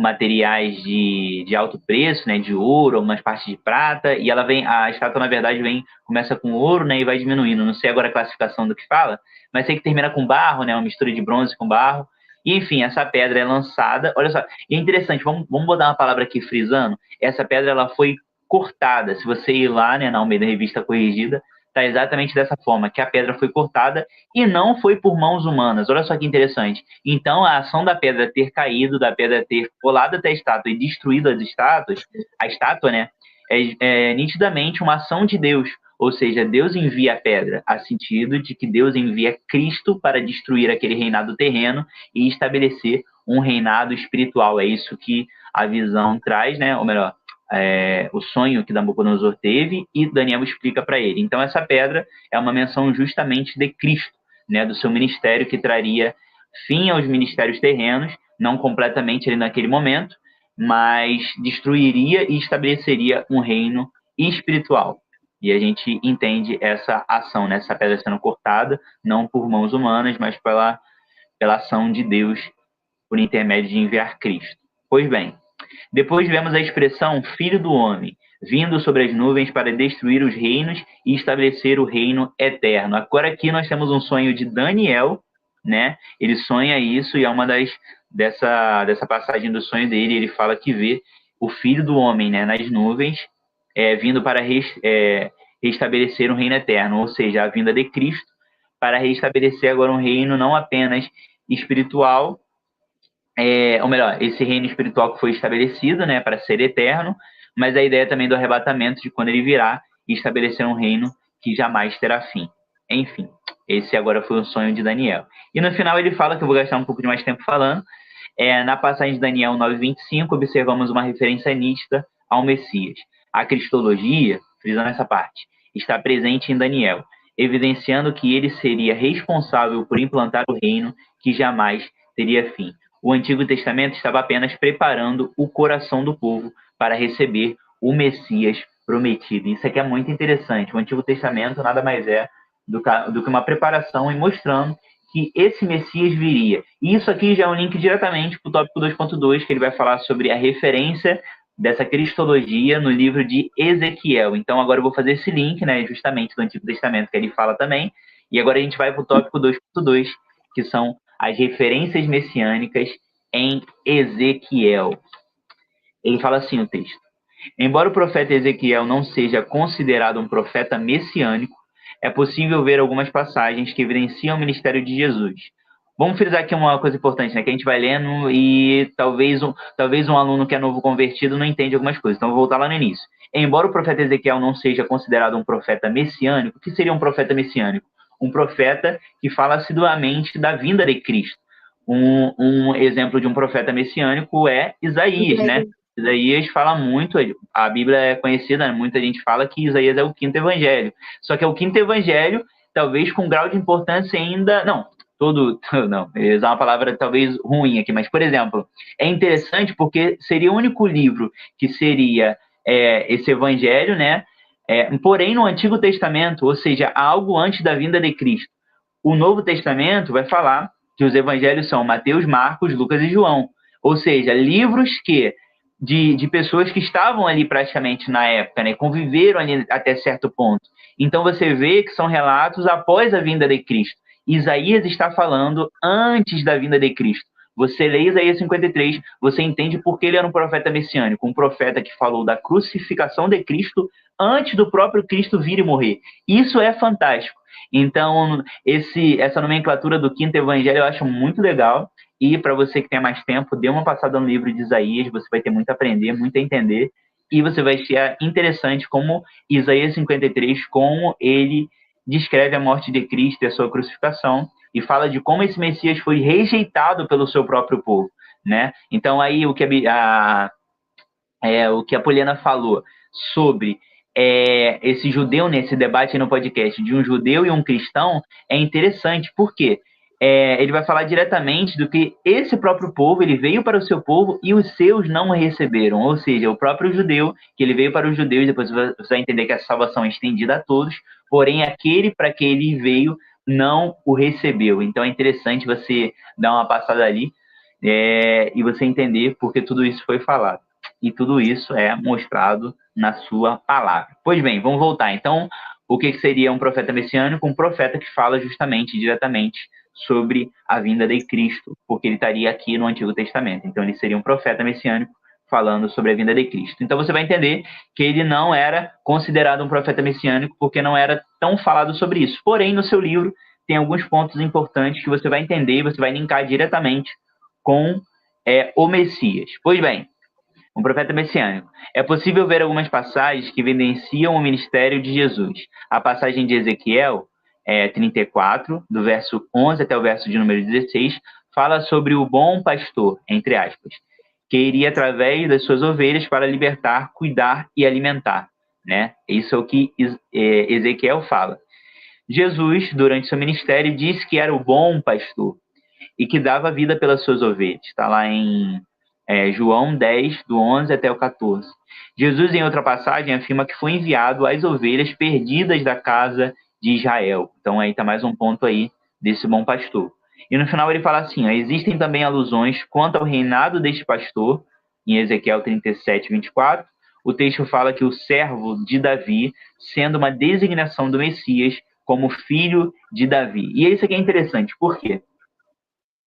materiais de alto preço, né, de ouro, algumas partes de prata, e a estátua na verdade começa com ouro, né, e vai diminuindo. Não sei agora a classificação do que fala, mas sei que termina com barro, né, uma mistura de bronze com barro. E enfim, essa pedra é lançada. Olha só, e é interessante. Vamos botar uma palavra aqui frisando. Essa pedra ela foi cortada. Se você ir lá, né, na Almeida Revista Corrigida, está exatamente dessa forma, que a pedra foi cortada e não foi por mãos humanas. Olha só que interessante. Então, a ação da pedra ter caído, da pedra ter colado até a estátua e destruído a estátua, né, é nitidamente uma ação de Deus. Ou seja, Deus envia a pedra, a sentido de que Deus envia Cristo para destruir aquele reinado terreno e estabelecer um reinado espiritual. É isso que a visão traz, né? Ou melhor, o sonho que Nabucodonosor teve e Daniel explica para ele. Então, essa pedra é uma menção justamente de Cristo, né, do seu ministério que traria fim aos ministérios terrenos, não completamente ali naquele momento, mas destruiria e estabeleceria um reino espiritual. E a gente entende essa ação, né, essa pedra sendo cortada, não por mãos humanas, mas pela ação de Deus por intermédio de enviar Cristo. Pois bem, depois vemos a expressão filho do homem, vindo sobre as nuvens para destruir os reinos e estabelecer o reino eterno. Agora aqui nós temos um sonho de Daniel, né? Ele sonha isso e é uma dessa passagem do sonho dele, ele fala que vê o filho do homem, né, nas nuvens, vindo para restabelecer um reino eterno, ou seja, a vinda de Cristo para restabelecer agora um reino não apenas espiritual, ou melhor, esse reino espiritual que foi estabelecido, né, para ser eterno, mas a ideia também do arrebatamento de quando ele virá e estabelecer um reino que jamais terá fim. Enfim, esse agora foi o sonho de Daniel. E no final ele fala, que eu vou gastar um pouco de mais tempo falando, na passagem de Daniel 9:25, observamos uma referência nítida ao Messias. A cristologia, frisando essa parte, está presente em Daniel, evidenciando que ele seria responsável por implantar o reino que jamais teria fim. O Antigo Testamento estava apenas preparando o coração do povo para receber o Messias prometido. Isso aqui é muito interessante. O Antigo Testamento nada mais é do que uma preparação e mostrando que esse Messias viria. E isso aqui já é um link diretamente para o tópico 2.2, que ele vai falar sobre a referência dessa cristologia no livro de Ezequiel. Então agora eu vou fazer esse link, né, justamente do Antigo Testamento, que ele fala também. E agora a gente vai para o tópico 2.2, que são as referências messiânicas em Ezequiel. Ele fala assim o texto: embora o profeta Ezequiel não seja considerado um profeta messiânico, é possível ver algumas passagens que evidenciam o ministério de Jesus. Vamos frisar aqui uma coisa importante, né? Que a gente vai lendo e talvez um aluno que é novo convertido não entende algumas coisas. Então, vou voltar lá no início. Embora o profeta Ezequiel não seja considerado um profeta messiânico, o que seria um profeta messiânico? Um profeta que fala assiduamente da vinda de Cristo. Um exemplo de um profeta messiânico é Isaías, né? Isaías fala muito, a Bíblia é conhecida, né? Muita gente fala que Isaías é o quinto evangelho. Só que é o quinto evangelho, talvez com grau de importância ainda... Não, eu usar uma palavra talvez ruim aqui, mas, por exemplo, é interessante porque seria o único livro que seria esse evangelho, né? Porém, no Antigo Testamento, ou seja, algo antes da vinda de Cristo. O Novo Testamento vai falar que os evangelhos são Mateus, Marcos, Lucas e João. Ou seja, livros de pessoas que estavam ali praticamente na época, né? Conviveram ali até certo ponto. Então você vê que são relatos após a vinda de Cristo. Isaías está falando antes da vinda de Cristo. Você lê Isaías 53, você entende por que ele era um profeta messiânico, um profeta que falou da crucificação de Cristo antes do próprio Cristo vir e morrer. Isso é fantástico. Então, essa nomenclatura do quinto evangelho eu acho muito legal. E para você que tem mais tempo, dê uma passada no livro de Isaías, você vai ter muito a aprender, muito a entender. E você vai achar interessante como Isaías 53, como ele descreve a morte de Cristo e a sua crucificação, e fala de como esse Messias foi rejeitado pelo seu próprio povo, né? Então, aí, o que a Poliana falou sobre esse judeu, nesse debate no podcast, de um judeu e um cristão, é interessante, porque ele vai falar diretamente do que esse próprio povo, ele veio para o seu povo e os seus não o receberam, ou seja, o próprio judeu, que ele veio para os judeus, depois você vai entender que a salvação é estendida a todos, porém aquele para que ele veio não o recebeu. Então é interessante você dar uma passada ali e você entender porque tudo isso foi falado. E tudo isso é mostrado na sua palavra. Pois bem, vamos voltar. Então, o que seria um profeta messiânico? Um profeta que fala justamente, diretamente, sobre a vinda de Cristo, porque ele estaria aqui no Antigo Testamento. Então, ele seria um profeta messiânico falando sobre a vinda de Cristo. Então, você vai entender que ele não era considerado um profeta messiânico porque não era tão falado sobre isso. Porém, no seu livro, tem alguns pontos importantes que você vai entender e você vai linkar diretamente com o Messias. Pois bem, um profeta messiânico. É possível ver algumas passagens que evidenciam o ministério de Jesus. A passagem de Ezequiel 34, do verso 11 até o verso de número 16, fala sobre o bom pastor, entre aspas, que iria através das suas ovelhas para libertar, cuidar e alimentar, né? Isso é o que Ezequiel fala. Jesus, durante seu ministério, disse que era o bom pastor e que dava vida pelas suas ovelhas. Está lá em João 10, do 11 até o 14. Jesus, em outra passagem, afirma que foi enviado às ovelhas perdidas da casa de Israel. Então, aí está mais um ponto aí desse bom pastor. E no final ele fala assim, existem também alusões quanto ao reinado deste pastor, em Ezequiel 37, 24. O texto fala que o servo de Davi, sendo uma designação do Messias como filho de Davi. E isso aqui é interessante, por quê?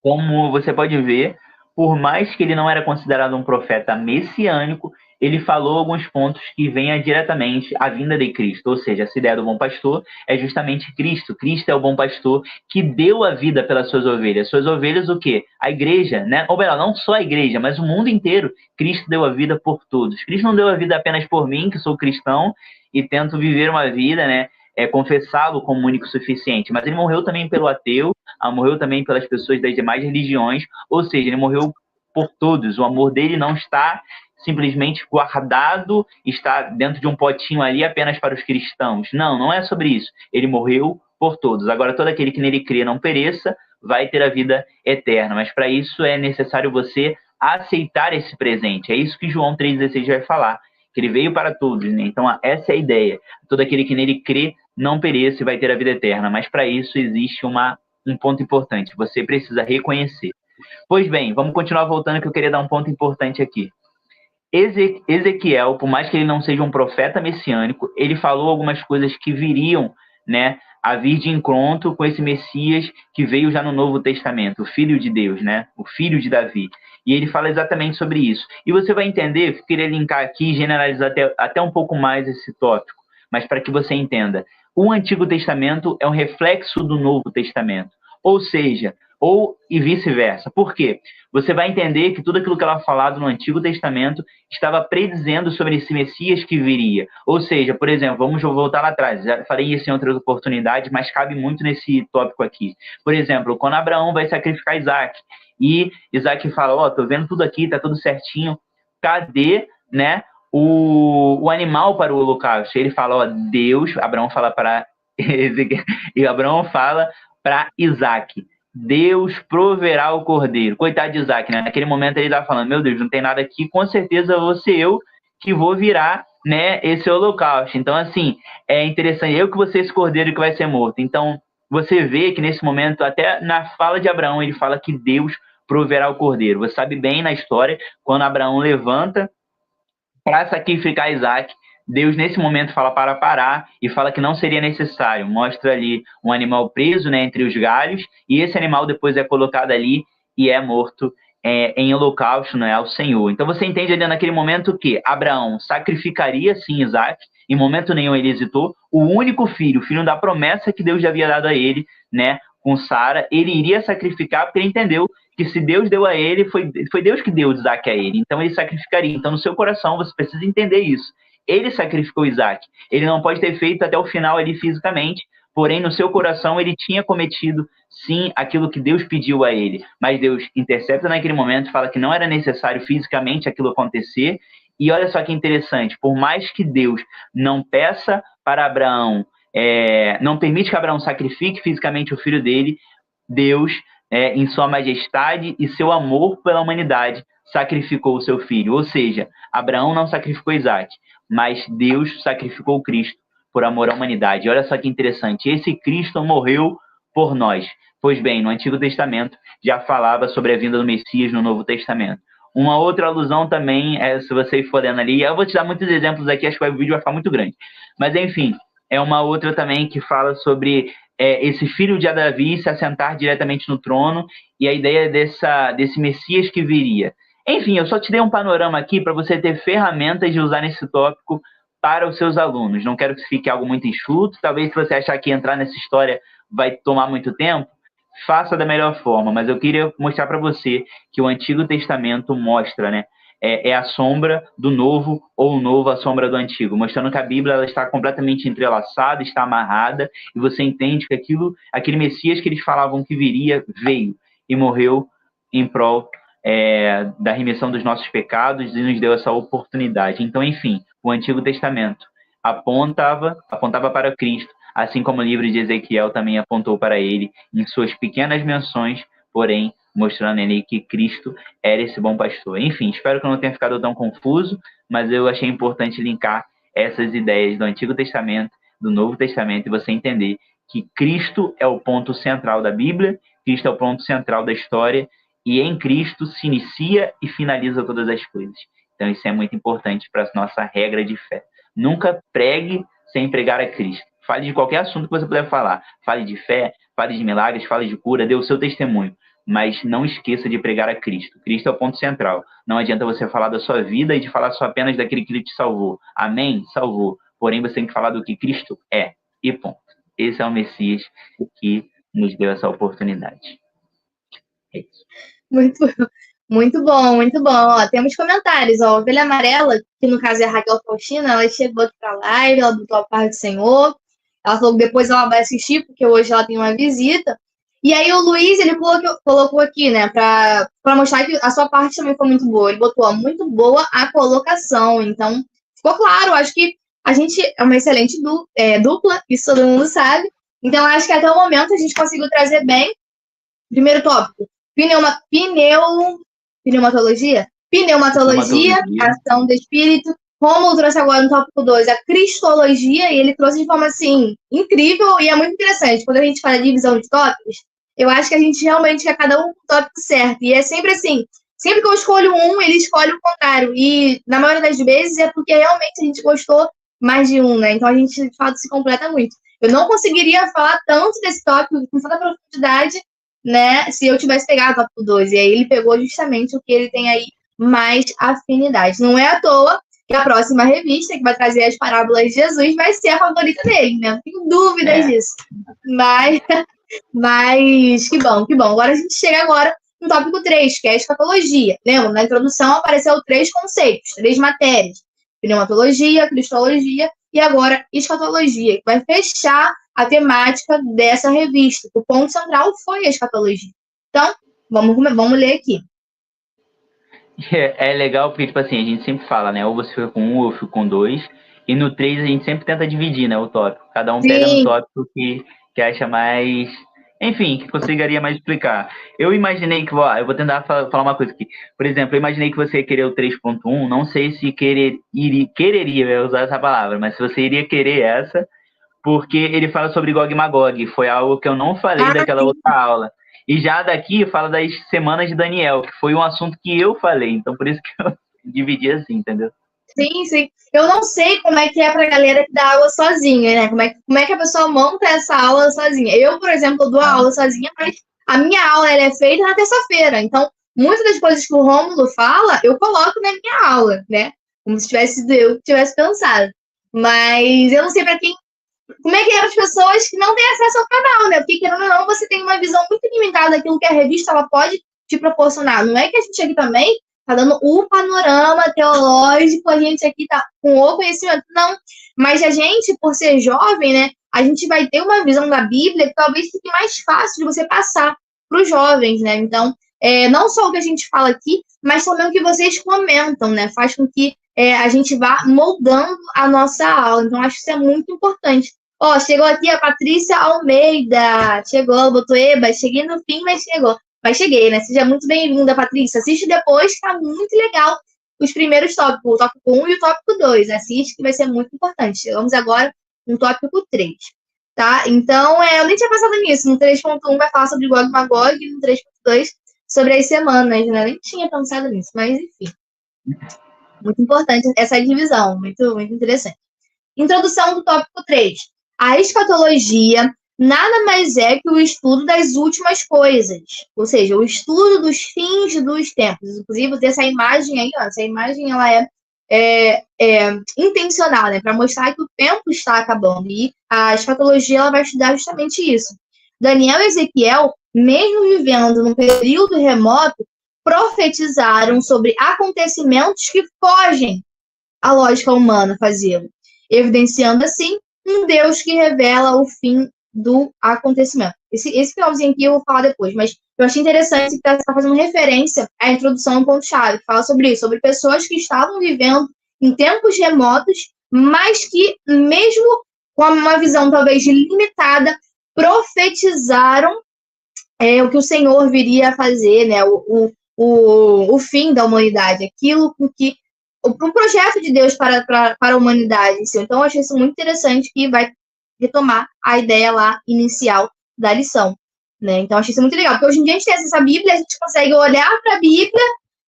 Como você pode ver, por mais que ele não era considerado um profeta messiânico, ele falou alguns pontos que venham diretamente à vinda de Cristo. Ou seja, essa ideia do bom pastor é justamente Cristo. Cristo é o bom pastor que deu a vida pelas suas ovelhas. Suas ovelhas o quê? A igreja, né? Ou melhor, não só a igreja, mas o mundo inteiro. Cristo deu a vida por todos. Cristo não deu a vida apenas por mim, que sou cristão, e tento viver uma vida, né? Confessá-lo como único suficiente. Mas ele morreu também pelo ateu, morreu também pelas pessoas das demais religiões, ou seja, ele morreu por todos. O amor dele não está simplesmente guardado, está dentro de um potinho ali apenas para os cristãos. Não, não é sobre isso. Ele morreu por todos. Agora, todo aquele que nele crê não pereça, vai ter a vida eterna. Mas para isso é necessário você aceitar esse presente. É isso que João 3,16 vai falar, que ele veio para todos, né? Então, essa é a ideia. Todo aquele que nele crê não pereça e vai ter a vida eterna. Mas para isso existe um ponto importante. Você precisa reconhecer. Pois bem, vamos continuar voltando, que eu queria dar um ponto importante aqui. Ezequiel, por mais que ele não seja um profeta messiânico, ele falou algumas coisas que viriam, né, a vir de encontro com esse Messias que veio já no Novo Testamento, o Filho de Deus, né, o Filho de Davi. E ele fala exatamente sobre isso. E você vai entender, eu queria linkar aqui e generalizar até um pouco mais esse tópico, mas para que você entenda. O Antigo Testamento é um reflexo do Novo Testamento. Ou seja, e vice-versa. Por quê? Você vai entender que tudo aquilo que ela falado no Antigo Testamento estava predizendo sobre esse Messias que viria. Ou seja, por exemplo, vamos voltar lá atrás, já falei isso em outras oportunidades, mas cabe muito nesse tópico aqui. Por exemplo, quando Abraão vai sacrificar Isaac, e Isaac fala, tô vendo tudo aqui, tá tudo certinho, cadê, né, o animal para o holocausto? Ele fala, Deus, Abraão fala para e Abraão fala para Isaac, Deus proverá o cordeiro. Coitado de Isaac, né? Naquele momento ele estava falando, meu Deus, não tem nada aqui, com certeza vou ser eu que vou virar, né, esse holocausto. Então, assim, é interessante, eu que vou ser esse cordeiro que vai ser morto. Então, você vê que nesse momento, até na fala de Abraão, ele fala que Deus proverá o cordeiro. Você sabe bem na história, quando Abraão levanta para sacrificar Isaac, Deus, nesse momento, fala para parar e fala que não seria necessário. Mostra ali um animal preso, né, entre os galhos, e esse animal depois é colocado ali e é morto em holocausto, né, ao Senhor. Então você entende ali naquele momento que Abraão sacrificaria, sim, Isaac, em momento nenhum ele hesitou, o único filho, o filho da promessa que Deus já havia dado a ele, né, com Sara, ele iria sacrificar porque ele entendeu que se Deus deu a ele, foi Deus que deu Isaac a ele, então ele sacrificaria. Então no seu coração você precisa entender isso. Ele sacrificou Isaac. Ele não pode ter feito até o final ali fisicamente, porém no seu coração ele tinha cometido, sim, aquilo que Deus pediu a ele. Mas Deus intercepta naquele momento, fala que não era necessário fisicamente aquilo acontecer. E olha só que interessante, por mais que Deus não peça para Abraão, não permite que Abraão sacrifique fisicamente o filho dele, Deus, em sua majestade e seu amor pela humanidade, sacrificou o seu filho. Ou seja, Abraão não sacrificou Isaac, mas Deus sacrificou Cristo por amor à humanidade. E olha só que interessante, esse Cristo morreu por nós. Pois bem, no Antigo Testamento já falava sobre a vinda do Messias no Novo Testamento. Uma outra alusão também, se você for lendo ali, eu vou te dar muitos exemplos aqui, acho que o vídeo vai ficar muito grande. Mas enfim, é uma outra também que fala sobre esse filho de Davi se assentar diretamente no trono e a ideia desse Messias que viria. Enfim, eu só te dei um panorama aqui para você ter ferramentas de usar nesse tópico para os seus alunos. Não quero que fique algo muito enxuto. Talvez se você achar que entrar nessa história vai tomar muito tempo, faça da melhor forma. Mas eu queria mostrar para você que o Antigo Testamento mostra, né? É a sombra do Novo ou o Novo a sombra do Antigo, mostrando que a Bíblia ela está completamente entrelaçada, está amarrada, e você entende que aquele Messias que eles falavam que viria, veio e morreu em prol da remissão dos nossos pecados e nos deu essa oportunidade. Então, enfim, o Antigo Testamento apontava para Cristo, assim como o livro de Ezequiel também apontou para ele em suas pequenas menções, porém mostrando ali que Cristo era esse bom pastor. Enfim, espero que eu não tenha ficado tão confuso, mas eu achei importante linkar essas ideias do Antigo Testamento, do Novo Testamento, e você entender que Cristo é o ponto central da Bíblia, Cristo é o ponto central da história, e em Cristo se inicia e finaliza todas as coisas. Então isso é muito importante para a nossa regra de fé. Nunca pregue sem pregar a Cristo. Fale de qualquer assunto que você puder falar. Fale de fé, fale de milagres, fale de cura, dê o seu testemunho. Mas não esqueça de pregar a Cristo. Cristo é o ponto central. Não adianta você falar da sua vida e de falar só apenas daquele que Ele te salvou. Amém? Salvou. Porém, você tem que falar do que Cristo é. E ponto. Esse é o Messias que nos deu essa oportunidade. É isso. Muito bom, muito bom. Ó, temos comentários. Ó, a Ovelha Amarela, que no caso é a Raquel Faustina, ela chegou aqui para a live, ela botou a paz do Senhor. Ela falou que depois ela vai assistir, porque hoje ela tem uma visita. E aí o Luiz, ele colocou aqui, né, para mostrar que a sua parte também foi muito boa. Ele botou, ó, muito boa a colocação. Então, ficou claro. Acho que a gente é uma excelente dupla, isso todo mundo sabe. Então, acho que até o momento a gente conseguiu trazer bem. Primeiro tópico, pneumatologia, ação do espírito. Romulo trouxe agora no tópico 2 a cristologia, e ele trouxe de forma, assim, incrível, e é muito interessante. Quando a gente fala de divisão de tópicos, eu acho que a gente realmente quer cada um com o tópico certo. E é sempre assim, sempre que eu escolho um, ele escolhe o contrário. E, na maioria das vezes, é porque realmente a gente gostou mais de um, né? Então, a gente, de fato, se completa muito. Eu não conseguiria falar tanto desse tópico, com tanta profundidade, né, se eu tivesse pegado o tópico 2. E aí ele pegou justamente o que ele tem aí mais afinidade. Não é à toa que a próxima revista, que vai trazer as parábolas de Jesus, vai ser a favorita dele, né? Não tenho dúvidas disso. Mas Mas que bom, que bom. Agora a gente chega agora no tópico 3, que é a escatologia. Lembra? Na introdução apareceu 3 conceitos, 3 matérias. Pneumatologia, cristologia e agora escatologia, que vai fechar a temática dessa revista. O ponto central foi a escatologia. Então, vamos ler aqui. É legal porque, tipo assim, a gente sempre fala, né? Ou você fica com um, ou eu fico com dois. E no 3 a gente sempre tenta dividir, né? O tópico. Cada um pega no Sim. tópico que acha mais. Enfim, que conseguiria mais explicar. Eu imaginei que. Ó, eu vou tentar falar uma coisa aqui. Por exemplo, eu imaginei que você ia querer o 3.1. Não sei se quereria usar essa palavra, mas se você iria querer essa, porque ele fala sobre Gog e Magog. Foi algo que eu não falei Ah, daquela outra aula. E já daqui fala das semanas de Daniel, que foi um assunto que eu falei. Então, por isso que eu dividi assim, entendeu? sim, sim. Eu não sei como é que é pra galera que dá aula sozinha, né? Como é que a pessoa monta essa aula sozinha. Eu, por exemplo, dou a Ah, aula sozinha, mas a minha aula ela é feita na terça-feira. Então, muitas das coisas que o Rômulo fala, eu coloco na minha aula, né? Como se eu tivesse pensado. Mas eu não sei pra quem. Como é que é para as pessoas que não têm acesso ao canal, né? Porque, querendo ou não, você tem uma visão muito limitada daquilo que a revista ela pode te proporcionar. Não é que a gente aqui também tá dando o panorama teológico, a gente aqui tá com o conhecimento. Não. Mas a gente, por ser jovem, né? A gente vai ter uma visão da Bíblia que talvez fique mais fácil de você passar para os jovens, né? Então, não só o que a gente fala aqui, mas também o que vocês comentam, né? Faz com que a gente vá moldando a nossa aula. Então, acho que isso é muito importante. Ó, chegou aqui a Patrícia Almeida. Chegou, botou eba. Cheguei no fim, mas chegou. Mas cheguei, né? Seja muito bem-vinda, Patrícia. Assiste depois, tá muito legal. Os primeiros tópicos, o tópico 1 e o tópico 2. Assiste, que vai ser muito importante. Chegamos agora no tópico 3. Tá? Então, eu nem tinha pensado nisso. No 3.1 vai falar sobre Gog e Magog, e no 3.2 sobre as semanas, né? Nem tinha pensado nisso, mas enfim. Muito importante essa divisão, muito, muito interessante. Introdução do tópico 3. A escatologia nada mais é que o estudo das últimas coisas, ou seja, o estudo dos fins dos tempos. Inclusive, essa imagem aí, ó, essa imagem ela é intencional, né, para mostrar que o tempo está acabando. E a escatologia ela vai estudar justamente isso. Daniel e Ezequiel, mesmo vivendo num período remoto, profetizaram sobre acontecimentos que fogem à lógica humana fazê-lo, evidenciando assim um Deus que revela o fim do acontecimento. Esse finalzinho aqui eu vou falar depois, mas eu achei interessante que está fazendo referência à introdução no ponto-chave, que fala sobre isso, sobre pessoas que estavam vivendo em tempos remotos, mas que, mesmo com uma visão talvez limitada, profetizaram o que o Senhor viria a fazer, né? O fim da humanidade, aquilo com que o projeto de Deus para a humanidade. Então, eu achei isso muito interessante que vai retomar a ideia lá inicial da lição. Né? Então, eu achei isso muito legal, porque hoje em dia a gente tem essa Bíblia, a gente consegue olhar para a Bíblia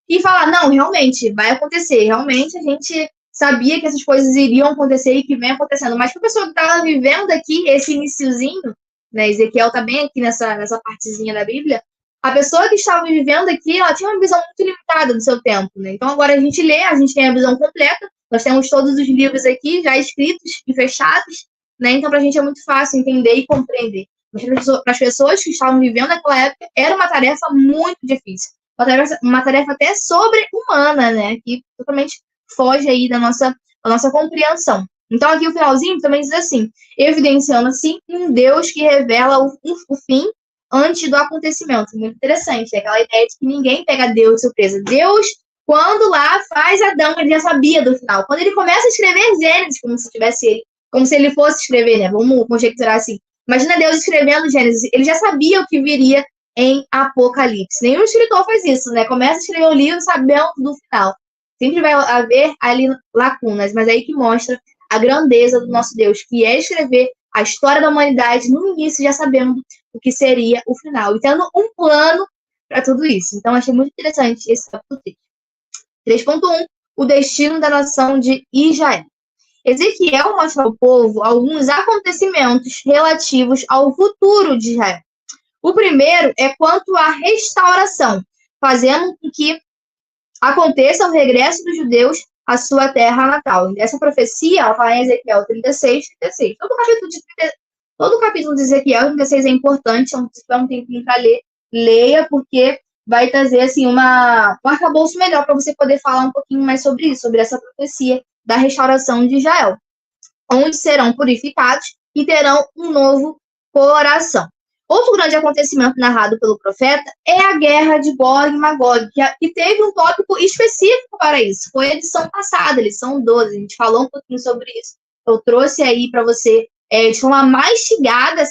e falar, não, realmente, vai acontecer. Realmente, a gente sabia que essas coisas iriam acontecer e que vem acontecendo. Mas para a pessoa que estava vivendo aqui esse iniciozinho, né, Ezequiel está bem aqui nessa partezinha da Bíblia, a pessoa que estava vivendo aqui, ela tinha uma visão muito limitada do seu tempo, né? Então agora a gente lê, a gente tem a visão completa, nós temos todos os livros aqui já escritos e fechados, né? Então para a gente é muito fácil entender e compreender. Mas para as pessoas que estavam vivendo naquela época, era uma tarefa muito difícil. Uma tarefa até sobre-humana, né? Que totalmente foge aí da nossa compreensão. Então aqui o finalzinho também diz assim, evidenciando assim um Deus que revela o fim antes do acontecimento. Muito interessante. Aquela ideia de que ninguém pega Deus de surpresa. Deus, quando lá faz Adão, ele já sabia do final. Quando ele começa a escrever Gênesis, como se ele fosse escrever, né? Vamos conjecturar assim. Imagina Deus escrevendo Gênesis. Ele já sabia o que viria em Apocalipse. Nenhum escritor faz isso, né? Começa a escrever o livro sabendo do final. Sempre vai haver ali lacunas, mas é aí que mostra a grandeza do nosso Deus, que é escrever a história da humanidade no início, já sabendo o que seria o final, e tendo um plano para tudo isso. Então, achei muito interessante esse tópico 3. 3.1, o destino da nação de Israel. Ezequiel mostra ao povo alguns acontecimentos relativos ao futuro de Israel. O primeiro é quanto à restauração, fazendo com que aconteça o regresso dos judeus à sua terra natal. Essa profecia, ela fala em Ezequiel 36, 36. todo o capítulo de Ezequiel 36 é importante, então se tiver um tempinho para ler, leia, porque vai trazer assim um arcabouço melhor para você poder falar um pouquinho mais sobre isso, sobre essa profecia da restauração de Israel, onde serão purificados e terão um novo coração. Outro grande acontecimento narrado pelo profeta é a guerra de Gog e Magog, que teve um tópico específico para isso. Foi a edição passada, lição 12. A gente falou um pouquinho sobre isso. Eu trouxe aí para você de forma mastigada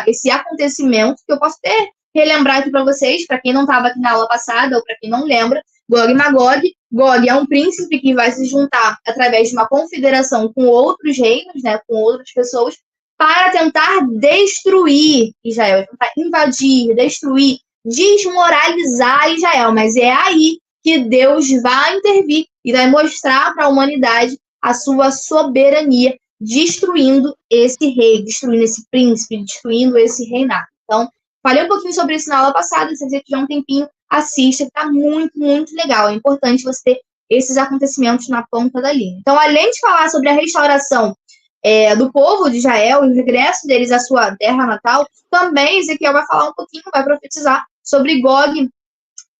esse acontecimento, que eu posso até relembrar aqui para vocês, para quem não estava aqui na aula passada ou para quem não lembra. Gog e Magog. Gog é um príncipe que vai se juntar através de uma confederação com outros reinos, né, com outras pessoas, para tentar destruir Israel, tentar invadir, destruir, desmoralizar Israel. Mas é aí que Deus vai intervir e vai mostrar para a humanidade a sua soberania, destruindo esse rei, destruindo esse príncipe, destruindo esse reinado. Então, falei um pouquinho sobre isso na aula passada, se você tiver um tempinho, assista, que está muito, muito legal. É importante você ter esses acontecimentos na ponta da linha. Então, além de falar sobre a restauração do povo de Israel e o regresso deles à sua terra natal, também Ezequiel vai falar um pouquinho, vai profetizar sobre Gog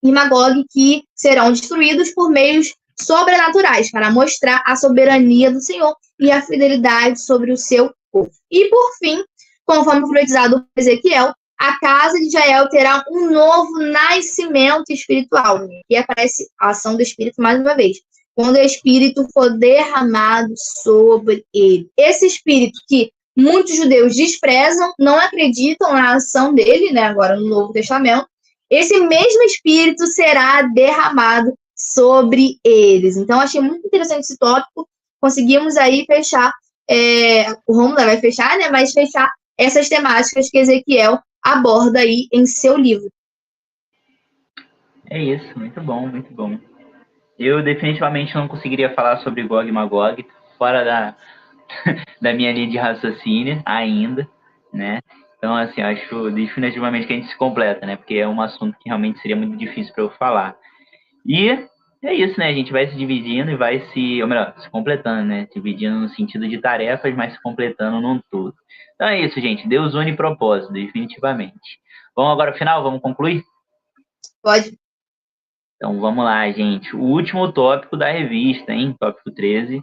e Magog, que serão destruídos por meios sobrenaturais, para mostrar a soberania do Senhor e a fidelidade sobre o seu povo. E, por fim, conforme profetizado por Ezequiel, a casa de Israel terá um novo nascimento espiritual. E aparece a ação do Espírito mais uma vez. Quando o Espírito for derramado sobre ele. Esse Espírito que muitos judeus desprezam, não acreditam na ação dele, né, agora no Novo Testamento, esse mesmo Espírito será derramado sobre eles. Então, achei muito interessante esse tópico. Conseguimos aí fechar, o Romulo vai fechar, né, mas fechar essas temáticas que Ezequiel aborda aí em seu livro. É isso, muito bom, muito bom. Eu definitivamente não conseguiria falar sobre Gog e Magog fora da minha linha de raciocínio ainda, né? Então, assim, acho definitivamente que a gente se completa, né? Porque é um assunto que realmente seria muito difícil para eu falar. E é isso, né? A gente vai se dividindo e vai ou melhor, se completando, né? Dividindo no sentido de tarefas, mas se completando num todo. Então é isso, gente. Deus une propósito, definitivamente. Vamos agora ao final? Vamos concluir? Pode. Então vamos lá, gente. O último tópico da revista, hein? Tópico 13,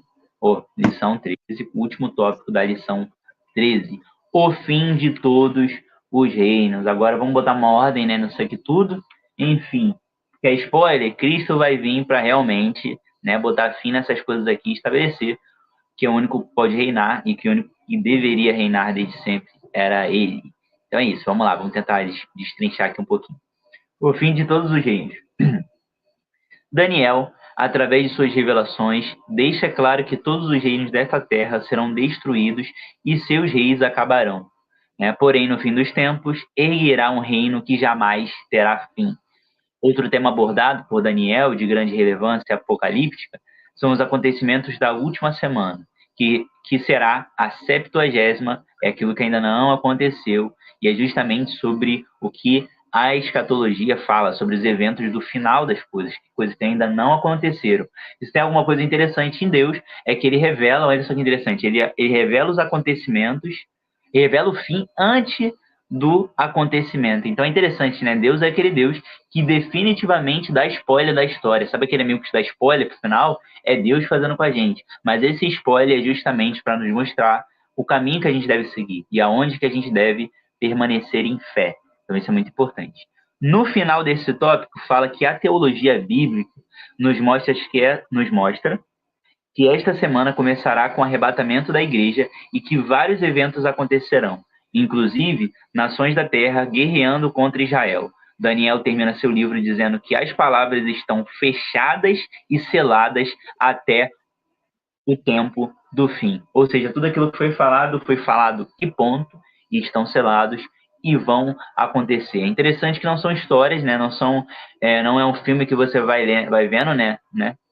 lição 13, o último tópico da lição 13. O fim de todos os reinos. Agora vamos botar uma ordem, né, nisso aqui tudo. Enfim, que é spoiler, Cristo vai vir para realmente, né, botar fim nessas coisas aqui, estabelecer que é o único que pode reinar e que o único que deveria reinar desde sempre era ele. Então é isso, vamos lá, vamos tentar destrinchar aqui um pouquinho. O fim de todos os reinos. Daniel, através de suas revelações, deixa claro que todos os reinos desta terra serão destruídos e seus reis acabarão. Porém, no fim dos tempos, erguerá um reino que jamais terá fim. Outro tema abordado por Daniel, de grande relevância apocalíptica, são os acontecimentos da última semana, que será a 70ª, é aquilo que ainda não aconteceu, e é justamente sobre o que a escatologia fala, sobre os eventos do final das coisas que ainda não aconteceram. Isso tem alguma coisa interessante em Deus, é que ele revela, olha só que interessante, ele revela os acontecimentos, revela o fim antes do acontecimento. Então é interessante, né? Deus é aquele Deus que definitivamente dá spoiler da história. Sabe aquele amigo que dá spoiler pro final? É Deus fazendo com a gente. Mas esse spoiler é justamente para nos mostrar o caminho que a gente deve seguir e aonde que a gente deve permanecer em fé. Então isso é muito importante. No final desse tópico, fala que a teologia bíblica nos mostra que esta semana começará com o arrebatamento da igreja e que vários eventos acontecerão, inclusive nações da terra guerreando contra Israel. Daniel termina seu livro dizendo que as palavras estão fechadas e seladas até o tempo do fim. Ou seja, tudo aquilo que foi falado e ponto, e estão selados e vão acontecer. É interessante que não são histórias, né? Não é um filme que você vai vendo, né?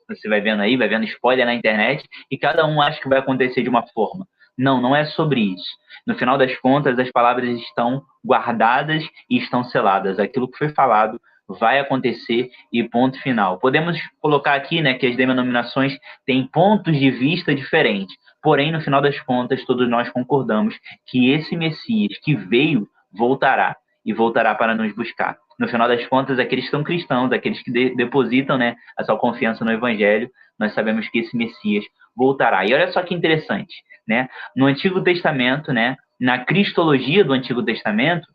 Você vai vendo aí, vai vendo spoiler na internet, e cada um acha que vai acontecer de uma forma. Não, não é sobre isso. No final das contas, as palavras estão guardadas e estão seladas. Aquilo que foi falado vai acontecer e ponto final. Podemos colocar aqui, né, que as denominações têm pontos de vista diferentes, Porém, no final das contas, todos nós concordamos que esse Messias que veio, voltará, e voltará para nos buscar. No final das contas, aqueles que são cristãos, aqueles que depositam, né, a sua confiança no Evangelho, nós sabemos que esse Messias voltará. E olha só que interessante, né? No Antigo Testamento, né, na cristologia do Antigo Testamento,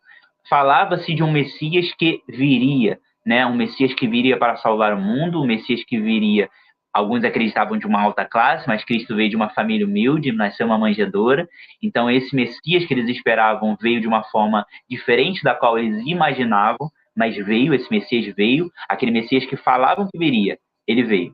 falava-se de um Messias que viria, né? Um Messias que viria para salvar o mundo, um Messias que viria. Alguns acreditavam de uma alta classe, mas Cristo veio de uma família humilde, nasceu uma manjedoura. Então, esse Messias que eles esperavam veio de uma forma diferente da qual eles imaginavam, mas veio, esse Messias veio, aquele Messias que falavam que viria, ele veio.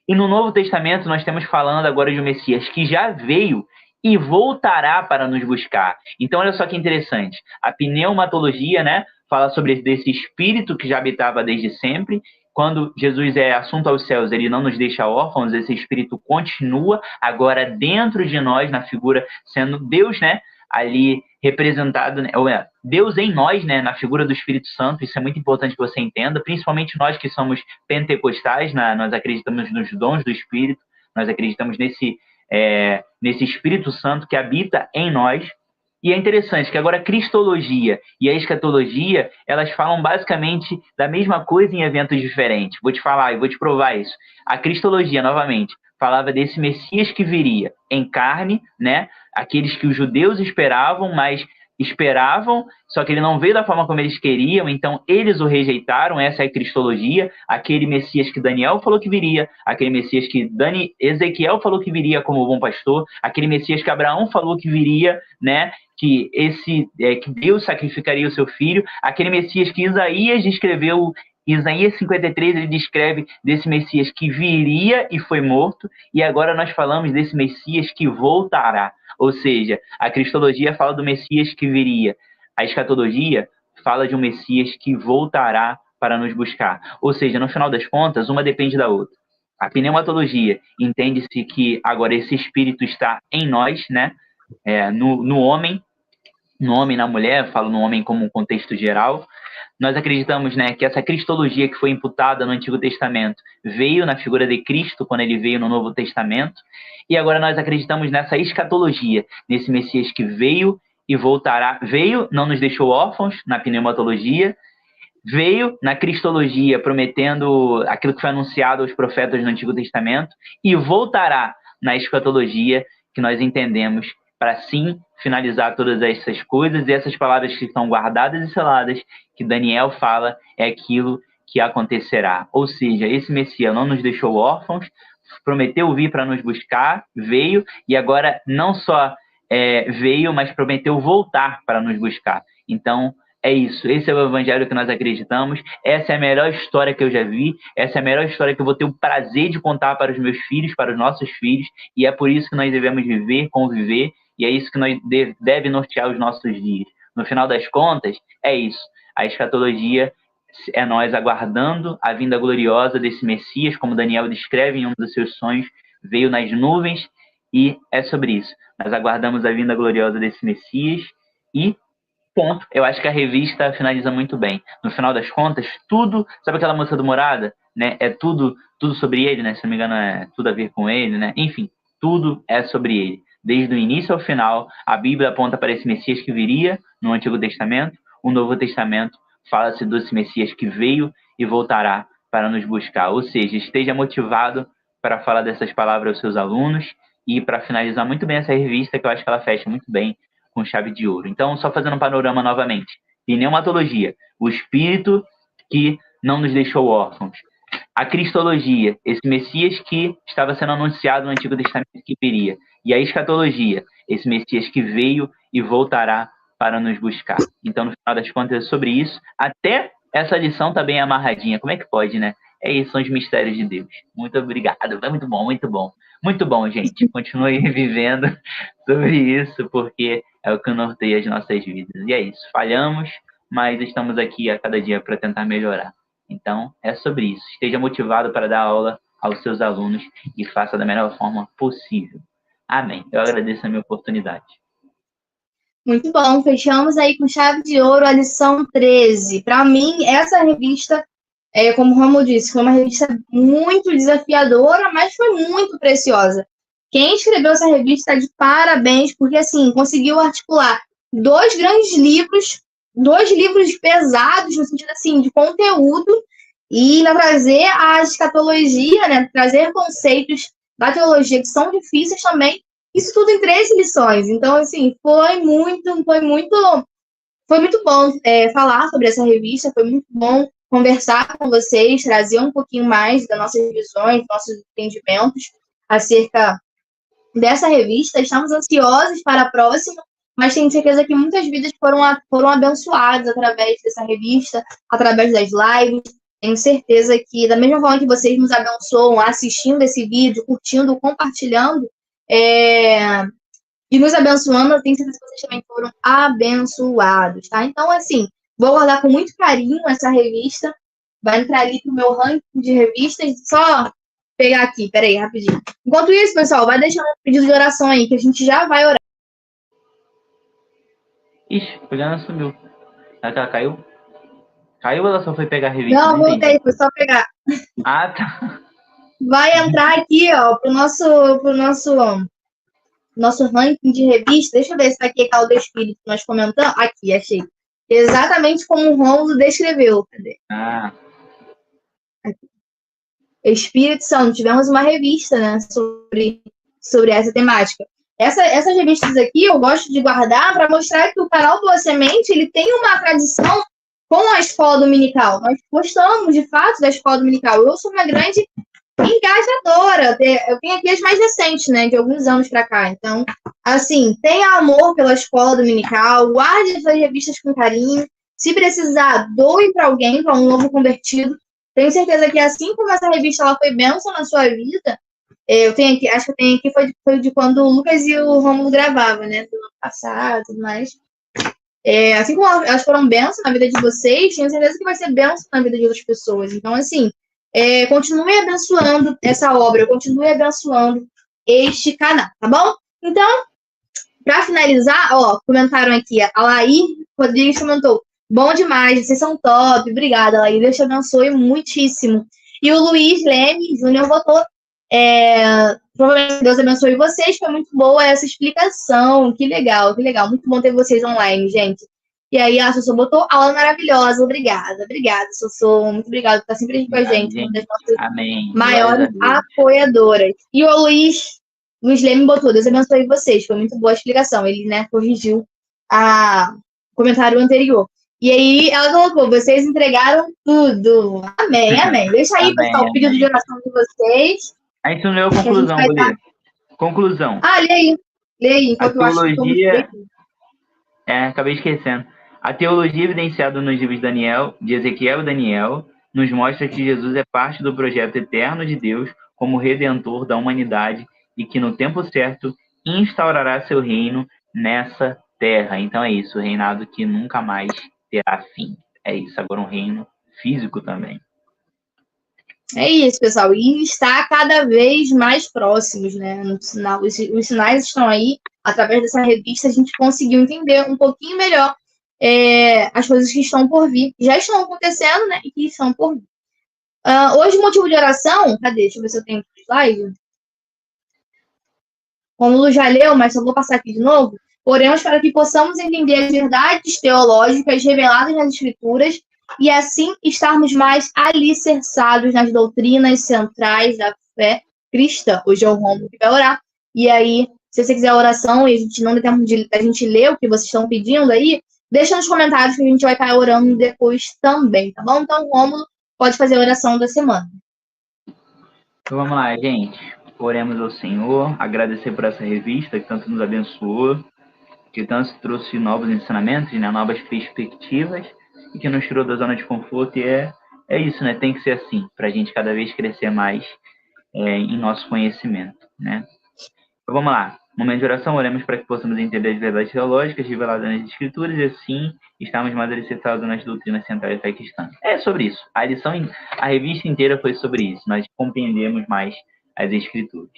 E no Novo Testamento, nós estamos falando agora de um Messias que já veio e voltará para nos buscar. Então, olha só que interessante. A pneumatologia, né, fala sobre esse espírito que já habitava desde sempre. Quando Jesus é assunto aos céus, ele não nos deixa órfãos, esse espírito continua agora dentro de nós, na figura, sendo Deus, né, ali representado, né, Deus em nós, né, na figura do Espírito Santo. Isso é muito importante que você entenda, principalmente nós que somos pentecostais, nós acreditamos nos dons do Espírito, nós acreditamos nesse Espírito Santo que habita em nós. E é interessante que agora a cristologia e a escatologia, elas falam basicamente da mesma coisa em eventos diferentes. Vou te falar e vou te provar isso. A cristologia, novamente, falava desse Messias que viria em carne, né? Aqueles que os judeus esperavam, mas esperavam, só que ele não veio da forma como eles queriam, então eles o rejeitaram. Essa é a cristologia, aquele Messias que Daniel falou que viria, aquele Messias que Ezequiel falou que viria como bom pastor, aquele Messias que Abraão falou que viria, né? Que Deus sacrificaria o seu filho, aquele Messias que Isaías descreveu. Isaías 53, ele descreve desse Messias que viria e foi morto, e agora nós falamos desse Messias que voltará. Ou seja, a cristologia fala do Messias que viria, a escatologia fala de um Messias que voltará para nos buscar. Ou seja, no final das contas, uma depende da outra. A pneumatologia entende-se que agora esse espírito está em nós, né? No homem, na mulher, falo no homem como um contexto geral. Nós acreditamos, né, que essa cristologia que foi imputada no Antigo Testamento veio na figura de Cristo quando ele veio no Novo Testamento, e agora nós acreditamos nessa escatologia, nesse Messias que veio e voltará. Veio, não nos deixou órfãos na pneumatologia, veio na cristologia prometendo aquilo que foi anunciado aos profetas no Antigo Testamento, e voltará na escatologia, que nós entendemos para sim finalizar todas essas coisas, e essas palavras que estão guardadas e seladas, que Daniel fala, é aquilo que acontecerá. Ou seja, esse Messias não nos deixou órfãos, prometeu vir para nos buscar, veio, e agora não só veio, mas prometeu voltar para nos buscar. Então, é isso. Esse é o evangelho que nós acreditamos. Essa é a melhor história que eu já vi. Essa é a melhor história que eu vou ter o prazer de contar para os meus filhos, para os nossos filhos. E é por isso que nós devemos viver, conviver. E é isso que nós deve nortear os nossos dias. No final das contas, é isso. A escatologia é nós aguardando a vinda gloriosa desse Messias, como Daniel descreve em um dos seus sonhos, veio nas nuvens, e é sobre isso. Nós aguardamos a vinda gloriosa desse Messias e ponto. Eu acho que a revista finaliza muito bem. No final das contas, tudo... Sabe aquela música do Morada? Né? É tudo sobre ele, né? Se não me engano, é tudo a ver com ele, né? Enfim, tudo é sobre ele. Desde o início ao final, a Bíblia aponta para esse Messias que viria no Antigo Testamento. O Novo Testamento fala-se desse Messias que veio e voltará para nos buscar. Ou seja, esteja motivado para falar dessas palavras aos seus alunos e para finalizar muito bem essa revista, que eu acho que ela fecha muito bem com chave de ouro. Então, só fazendo um panorama novamente. Pneumatologia, o espírito que não nos deixou órfãos. A cristologia, esse Messias que estava sendo anunciado no Antigo Testamento que viria. E a escatologia, esse Messias que veio e voltará para nos buscar. Então, no final das contas, é sobre isso. Até essa lição está bem amarradinha. Como é que pode, né? É isso, são os mistérios de Deus. Muito obrigado. É muito bom, muito bom. Muito bom, gente. Continue vivendo sobre isso, porque é o que norteia as nossas vidas. E é isso. Falhamos, mas estamos aqui a cada dia para tentar melhorar. Então, é sobre isso. Esteja motivado para dar aula aos seus alunos e faça da melhor forma possível. Amém. Eu agradeço a minha oportunidade. Muito bom. Fechamos aí com chave de ouro a lição 13. Para mim, essa revista, como o Romulo disse, foi uma revista muito desafiadora, mas foi muito preciosa. Quem escreveu essa revista está de parabéns, porque assim, conseguiu articular dois livros pesados, no sentido assim, de conteúdo, e ainda trazer a escatologia, né? Trazer conceitos da teologia que são difíceis também. Isso tudo em 13 lições. Então, assim, foi muito bom falar sobre essa revista, foi muito bom conversar com vocês, trazer um pouquinho mais das nossas visões, nossos entendimentos acerca dessa revista. Estamos ansiosos para a próxima, mas tenho certeza que muitas vidas foram abençoadas através dessa revista, através das lives. Tenho certeza que, da mesma forma que vocês nos abençoam assistindo esse vídeo, curtindo, compartilhando, e nos abençoando, eu tenho certeza que vocês também foram abençoados, tá? Então, assim, vou guardar com muito carinho essa revista. Vai entrar ali pro meu ranking de revistas. Só pegar aqui, peraí, rapidinho. Enquanto isso, pessoal, vai deixando um pedido de oração aí, que a gente já vai orar. Ixi, Juliana sumiu. Será que ela caiu? Caiu ou ela só foi pegar a revista? Não, voltei, foi só pegar. Ah, tá. Vai entrar aqui, ó, pro nosso ranking de revista. Deixa eu ver se tá aqui aquela do Espírito que nós comentamos. Aqui, achei. Exatamente como o Rômulo descreveu. Cadê? Ah, Aqui. Espírito Santo. Tivemos uma revista, né, sobre essa temática. Essas revistas aqui eu gosto de guardar para mostrar que o canal Boa Semente ele tem uma tradição com a escola dominical. Nós gostamos, de fato, da escola dominical. Eu sou uma grande engajadora. Eu tenho aqui as mais recentes, né, de alguns anos para cá. Então, assim, tenha amor pela escola dominical, guarde essas revistas com carinho. Se precisar, doe para alguém, para um novo convertido. Tenho certeza que assim como essa revista ela foi bênção na sua vida, eu tenho aqui, acho que eu tenho aqui, foi de quando o Lucas e o Romulo gravavam, né, do ano passado e tudo mais. Assim como elas foram bênçãos na vida de vocês, tenho certeza que vai ser bênção na vida de outras pessoas. Então, assim, continue abençoando essa obra, continue abençoando este canal, tá bom? Então, para finalizar, ó, comentaram aqui, a Laí Rodrigues comentou, bom demais, vocês são top, obrigada, Laí, Deus te abençoe muitíssimo. E o Luiz Leme Júnior votou, provavelmente Deus abençoe vocês, foi muito boa essa explicação, que legal, muito bom ter vocês online, gente. E aí a Sossô botou aula maravilhosa, obrigada, Sossô, muito obrigada por estar sempre aqui com a gente, uma das nossas amém. maiores apoiadoras. E o Luiz Leme botou, Deus abençoe vocês, foi muito boa a explicação, ele, né, corrigiu o comentário anterior. E aí ela colocou, vocês entregaram tudo. Amém, amém. Deixa aí, pessoal, o pedido de oração de vocês. A gente não leu a conclusão, vou ler. Conclusão. Lê aí, a enquanto eu acho que teologia... acabei esquecendo. A teologia evidenciada nos livros de Ezequiel e Daniel nos mostra que Jesus é parte do projeto eterno de Deus como redentor da humanidade e que no tempo certo instaurará seu reino nessa terra. Então é isso, o reinado que nunca mais terá fim. É isso, agora um reino físico também. É isso, pessoal. E está cada vez mais próximos, né? Os sinais estão aí. Através dessa revista, a gente conseguiu entender um pouquinho melhor as coisas que estão por vir. Já estão acontecendo, né? E que estão por vir. Hoje, o motivo de oração... Cadê? Deixa eu ver se eu tenho slide. Como o Lu já leu, mas só vou passar aqui de novo. Oremos para que possamos entender as verdades teológicas reveladas nas Escrituras e assim estarmos mais alicerçados nas doutrinas centrais da fé cristã. Hoje é o Romulo que vai orar. E aí, se você quiser a oração e a gente não tem tempo de a gente ler o que vocês estão pedindo aí, deixa nos comentários que a gente vai estar orando depois também, tá bom? Então, Romulo pode fazer a oração da semana. Então vamos lá, gente. Oremos ao Senhor, agradecer por essa revista que tanto nos abençoou, que tanto trouxe novos ensinamentos, né, novas perspectivas, e que nos tirou da zona de conforto. E é isso, né? Tem que ser assim, para a gente cada vez crescer mais em nosso conhecimento, né? Então vamos lá. Momento de oração, oremos para que possamos entender as verdades teológicas reveladas nas Escrituras e assim estarmos mais alicerçados nas doutrinas centrais da fé cristã. É sobre isso. A revista inteira foi sobre isso. Nós compreendemos mais as Escrituras.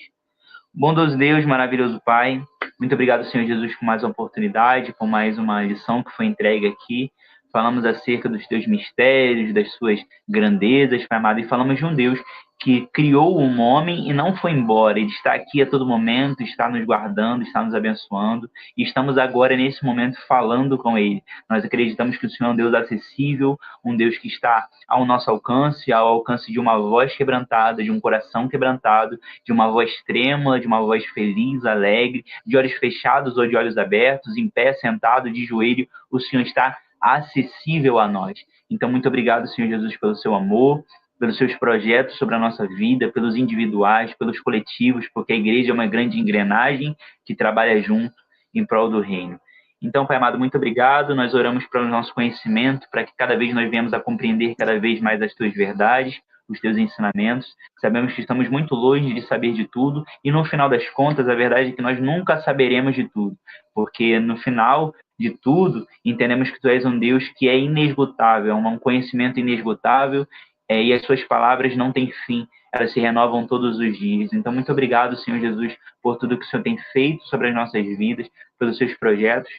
Bondoso Deus, maravilhoso Pai, muito obrigado, Senhor Jesus, por mais uma oportunidade, por mais uma lição que foi entregue aqui falamos acerca dos teus mistérios, das suas grandezas, Pai amado, e falamos de um Deus que criou um homem e não foi embora. Ele está aqui a todo momento, está nos guardando, está nos abençoando, e estamos agora, nesse momento, falando com Ele. Nós acreditamos que o Senhor é um Deus acessível, um Deus que está ao nosso alcance, ao alcance de uma voz quebrantada, de um coração quebrantado, de uma voz trêmula, de uma voz feliz, alegre, de olhos fechados ou de olhos abertos, em pé, sentado, de joelho. O Senhor está acessível a nós. Então, muito obrigado, Senhor Jesus, pelo seu amor, pelos seus projetos sobre a nossa vida, pelos individuais, pelos coletivos, porque a igreja é uma grande engrenagem que trabalha junto em prol do reino. Então, Pai amado, muito obrigado. Nós oramos pelo nosso conhecimento, para que cada vez nós venhamos a compreender cada vez mais as tuas verdades, os teus ensinamentos. Sabemos que estamos muito longe de saber de tudo, e no final das contas, a verdade é que nós nunca saberemos de tudo, porque no final de tudo, entendemos que tu és um Deus que é inesgotável, um conhecimento inesgotável, e as suas palavras não têm fim, elas se renovam todos os dias. Então, muito obrigado, Senhor Jesus, por tudo que o Senhor tem feito sobre as nossas vidas, pelos seus projetos,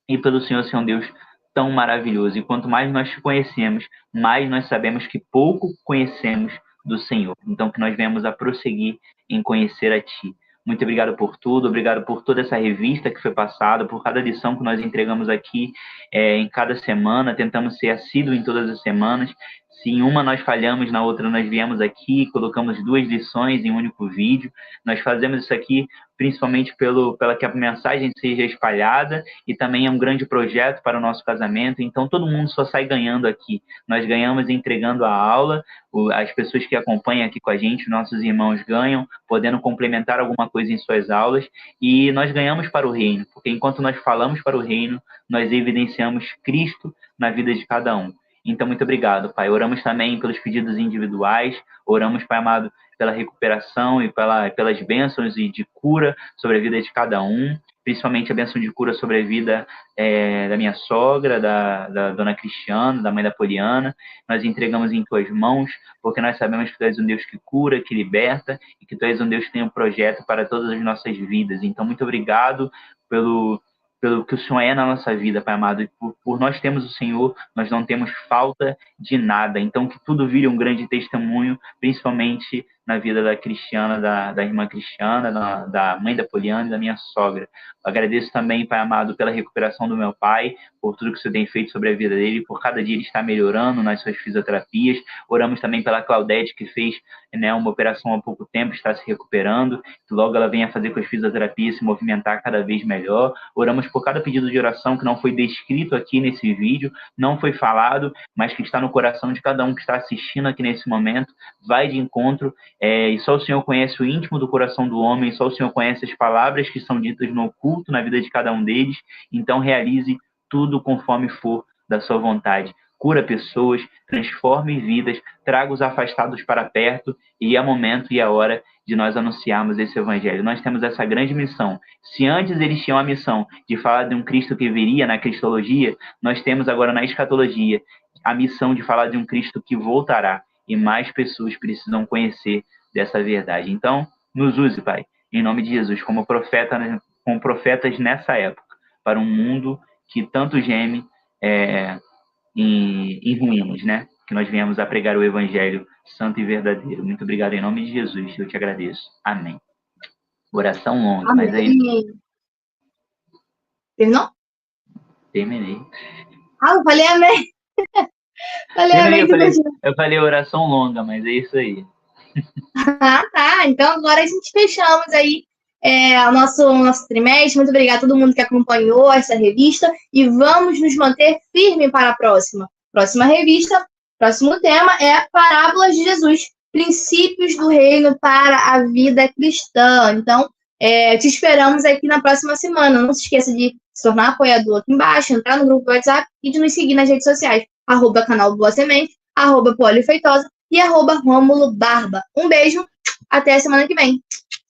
e pelo Senhor ser um Deus tão maravilhoso. E quanto mais nós te conhecemos, mais nós sabemos que pouco conhecemos do Senhor. Então, que nós venhamos a prosseguir em conhecer a Ti. Muito obrigado por tudo, obrigado por toda essa revista que foi passada, por cada lição que nós entregamos aqui em cada semana. Tentamos ser assíduos em todas as semanas. Se em uma nós falhamos, na outra nós viemos aqui, colocamos 2 lições em um único vídeo. Nós fazemos isso aqui principalmente pela que a mensagem seja espalhada, e também é um grande projeto para o nosso casamento. Então, todo mundo só sai ganhando aqui. Nós ganhamos entregando a aula, as pessoas que acompanham aqui com a gente, nossos irmãos ganham, podendo complementar alguma coisa em suas aulas, e nós ganhamos para o reino, porque enquanto nós falamos para o reino, nós evidenciamos Cristo na vida de cada um. Então, muito obrigado, Pai. Oramos também pelos pedidos individuais, oramos, Pai amado, pela recuperação e pelas bênçãos e de cura sobre a vida de cada um, principalmente a bênção de cura sobre a vida da minha sogra, da dona Cristiana, da mãe da Poliana. Nós entregamos em tuas mãos, porque nós sabemos que tu és um Deus que cura, que liberta, e que tu és um Deus que tem um projeto para todas as nossas vidas. Então, muito obrigado pelo que o Senhor é na nossa vida, Pai amado. E por nós termos o Senhor, nós não temos falta de nada. Então, que tudo vire um grande testemunho, principalmente na vida da Cristiana, da irmã Cristiana, da mãe da Poliana e da minha sogra. Eu agradeço também, Pai amado, pela recuperação do meu pai, por tudo que o Senhor tem feito sobre a vida dele, por cada dia ele está melhorando nas suas fisioterapias. Oramos também pela Claudete, que fez uma operação há pouco tempo, está se recuperando, que logo ela venha fazer com as fisioterapias se movimentar cada vez melhor. Oramos por cada pedido de oração que não foi descrito aqui nesse vídeo, não foi falado, mas que está no coração de cada um que está assistindo aqui nesse momento. Vai de encontro, e só o Senhor conhece o íntimo do coração do homem, só o Senhor conhece as palavras que são ditas no oculto na vida de cada um deles. Então, realize tudo conforme for da sua vontade. Cura pessoas, transforme vidas, traga os afastados para perto, e é momento e é hora de nós anunciarmos esse evangelho. Nós temos essa grande missão. Se antes eles tinham a missão de falar de um Cristo que viria na cristologia, nós temos agora na escatologia a missão de falar de um Cristo que voltará, e mais pessoas precisam conhecer dessa verdade. Então, nos use, Pai, em nome de Jesus, como profetas nessa época, para um mundo que tanto geme em ruínas, né? Que nós venhamos a pregar o evangelho santo e verdadeiro. Muito obrigado em nome de Jesus, eu te agradeço. Amém. Oração longa, Amém. mas aí... Terminou? Terminei. Eu falei amém. Eu falei oração longa, mas é isso aí. Tá. Então agora a gente fechamos aí o nosso trimestre. Muito obrigada a todo mundo que acompanhou essa revista, e vamos nos manter firme para a próxima. Próxima revista, próximo tema é Parábolas de Jesus, princípios do reino para a vida cristã. Então, te esperamos aqui na próxima semana. Não se esqueça de se tornar apoiador aqui embaixo, entrar no grupo do WhatsApp e de nos seguir nas redes sociais, @canal Boa Semente, @Polifeitosa e @Romulo Barba. Um beijo, até a semana que vem.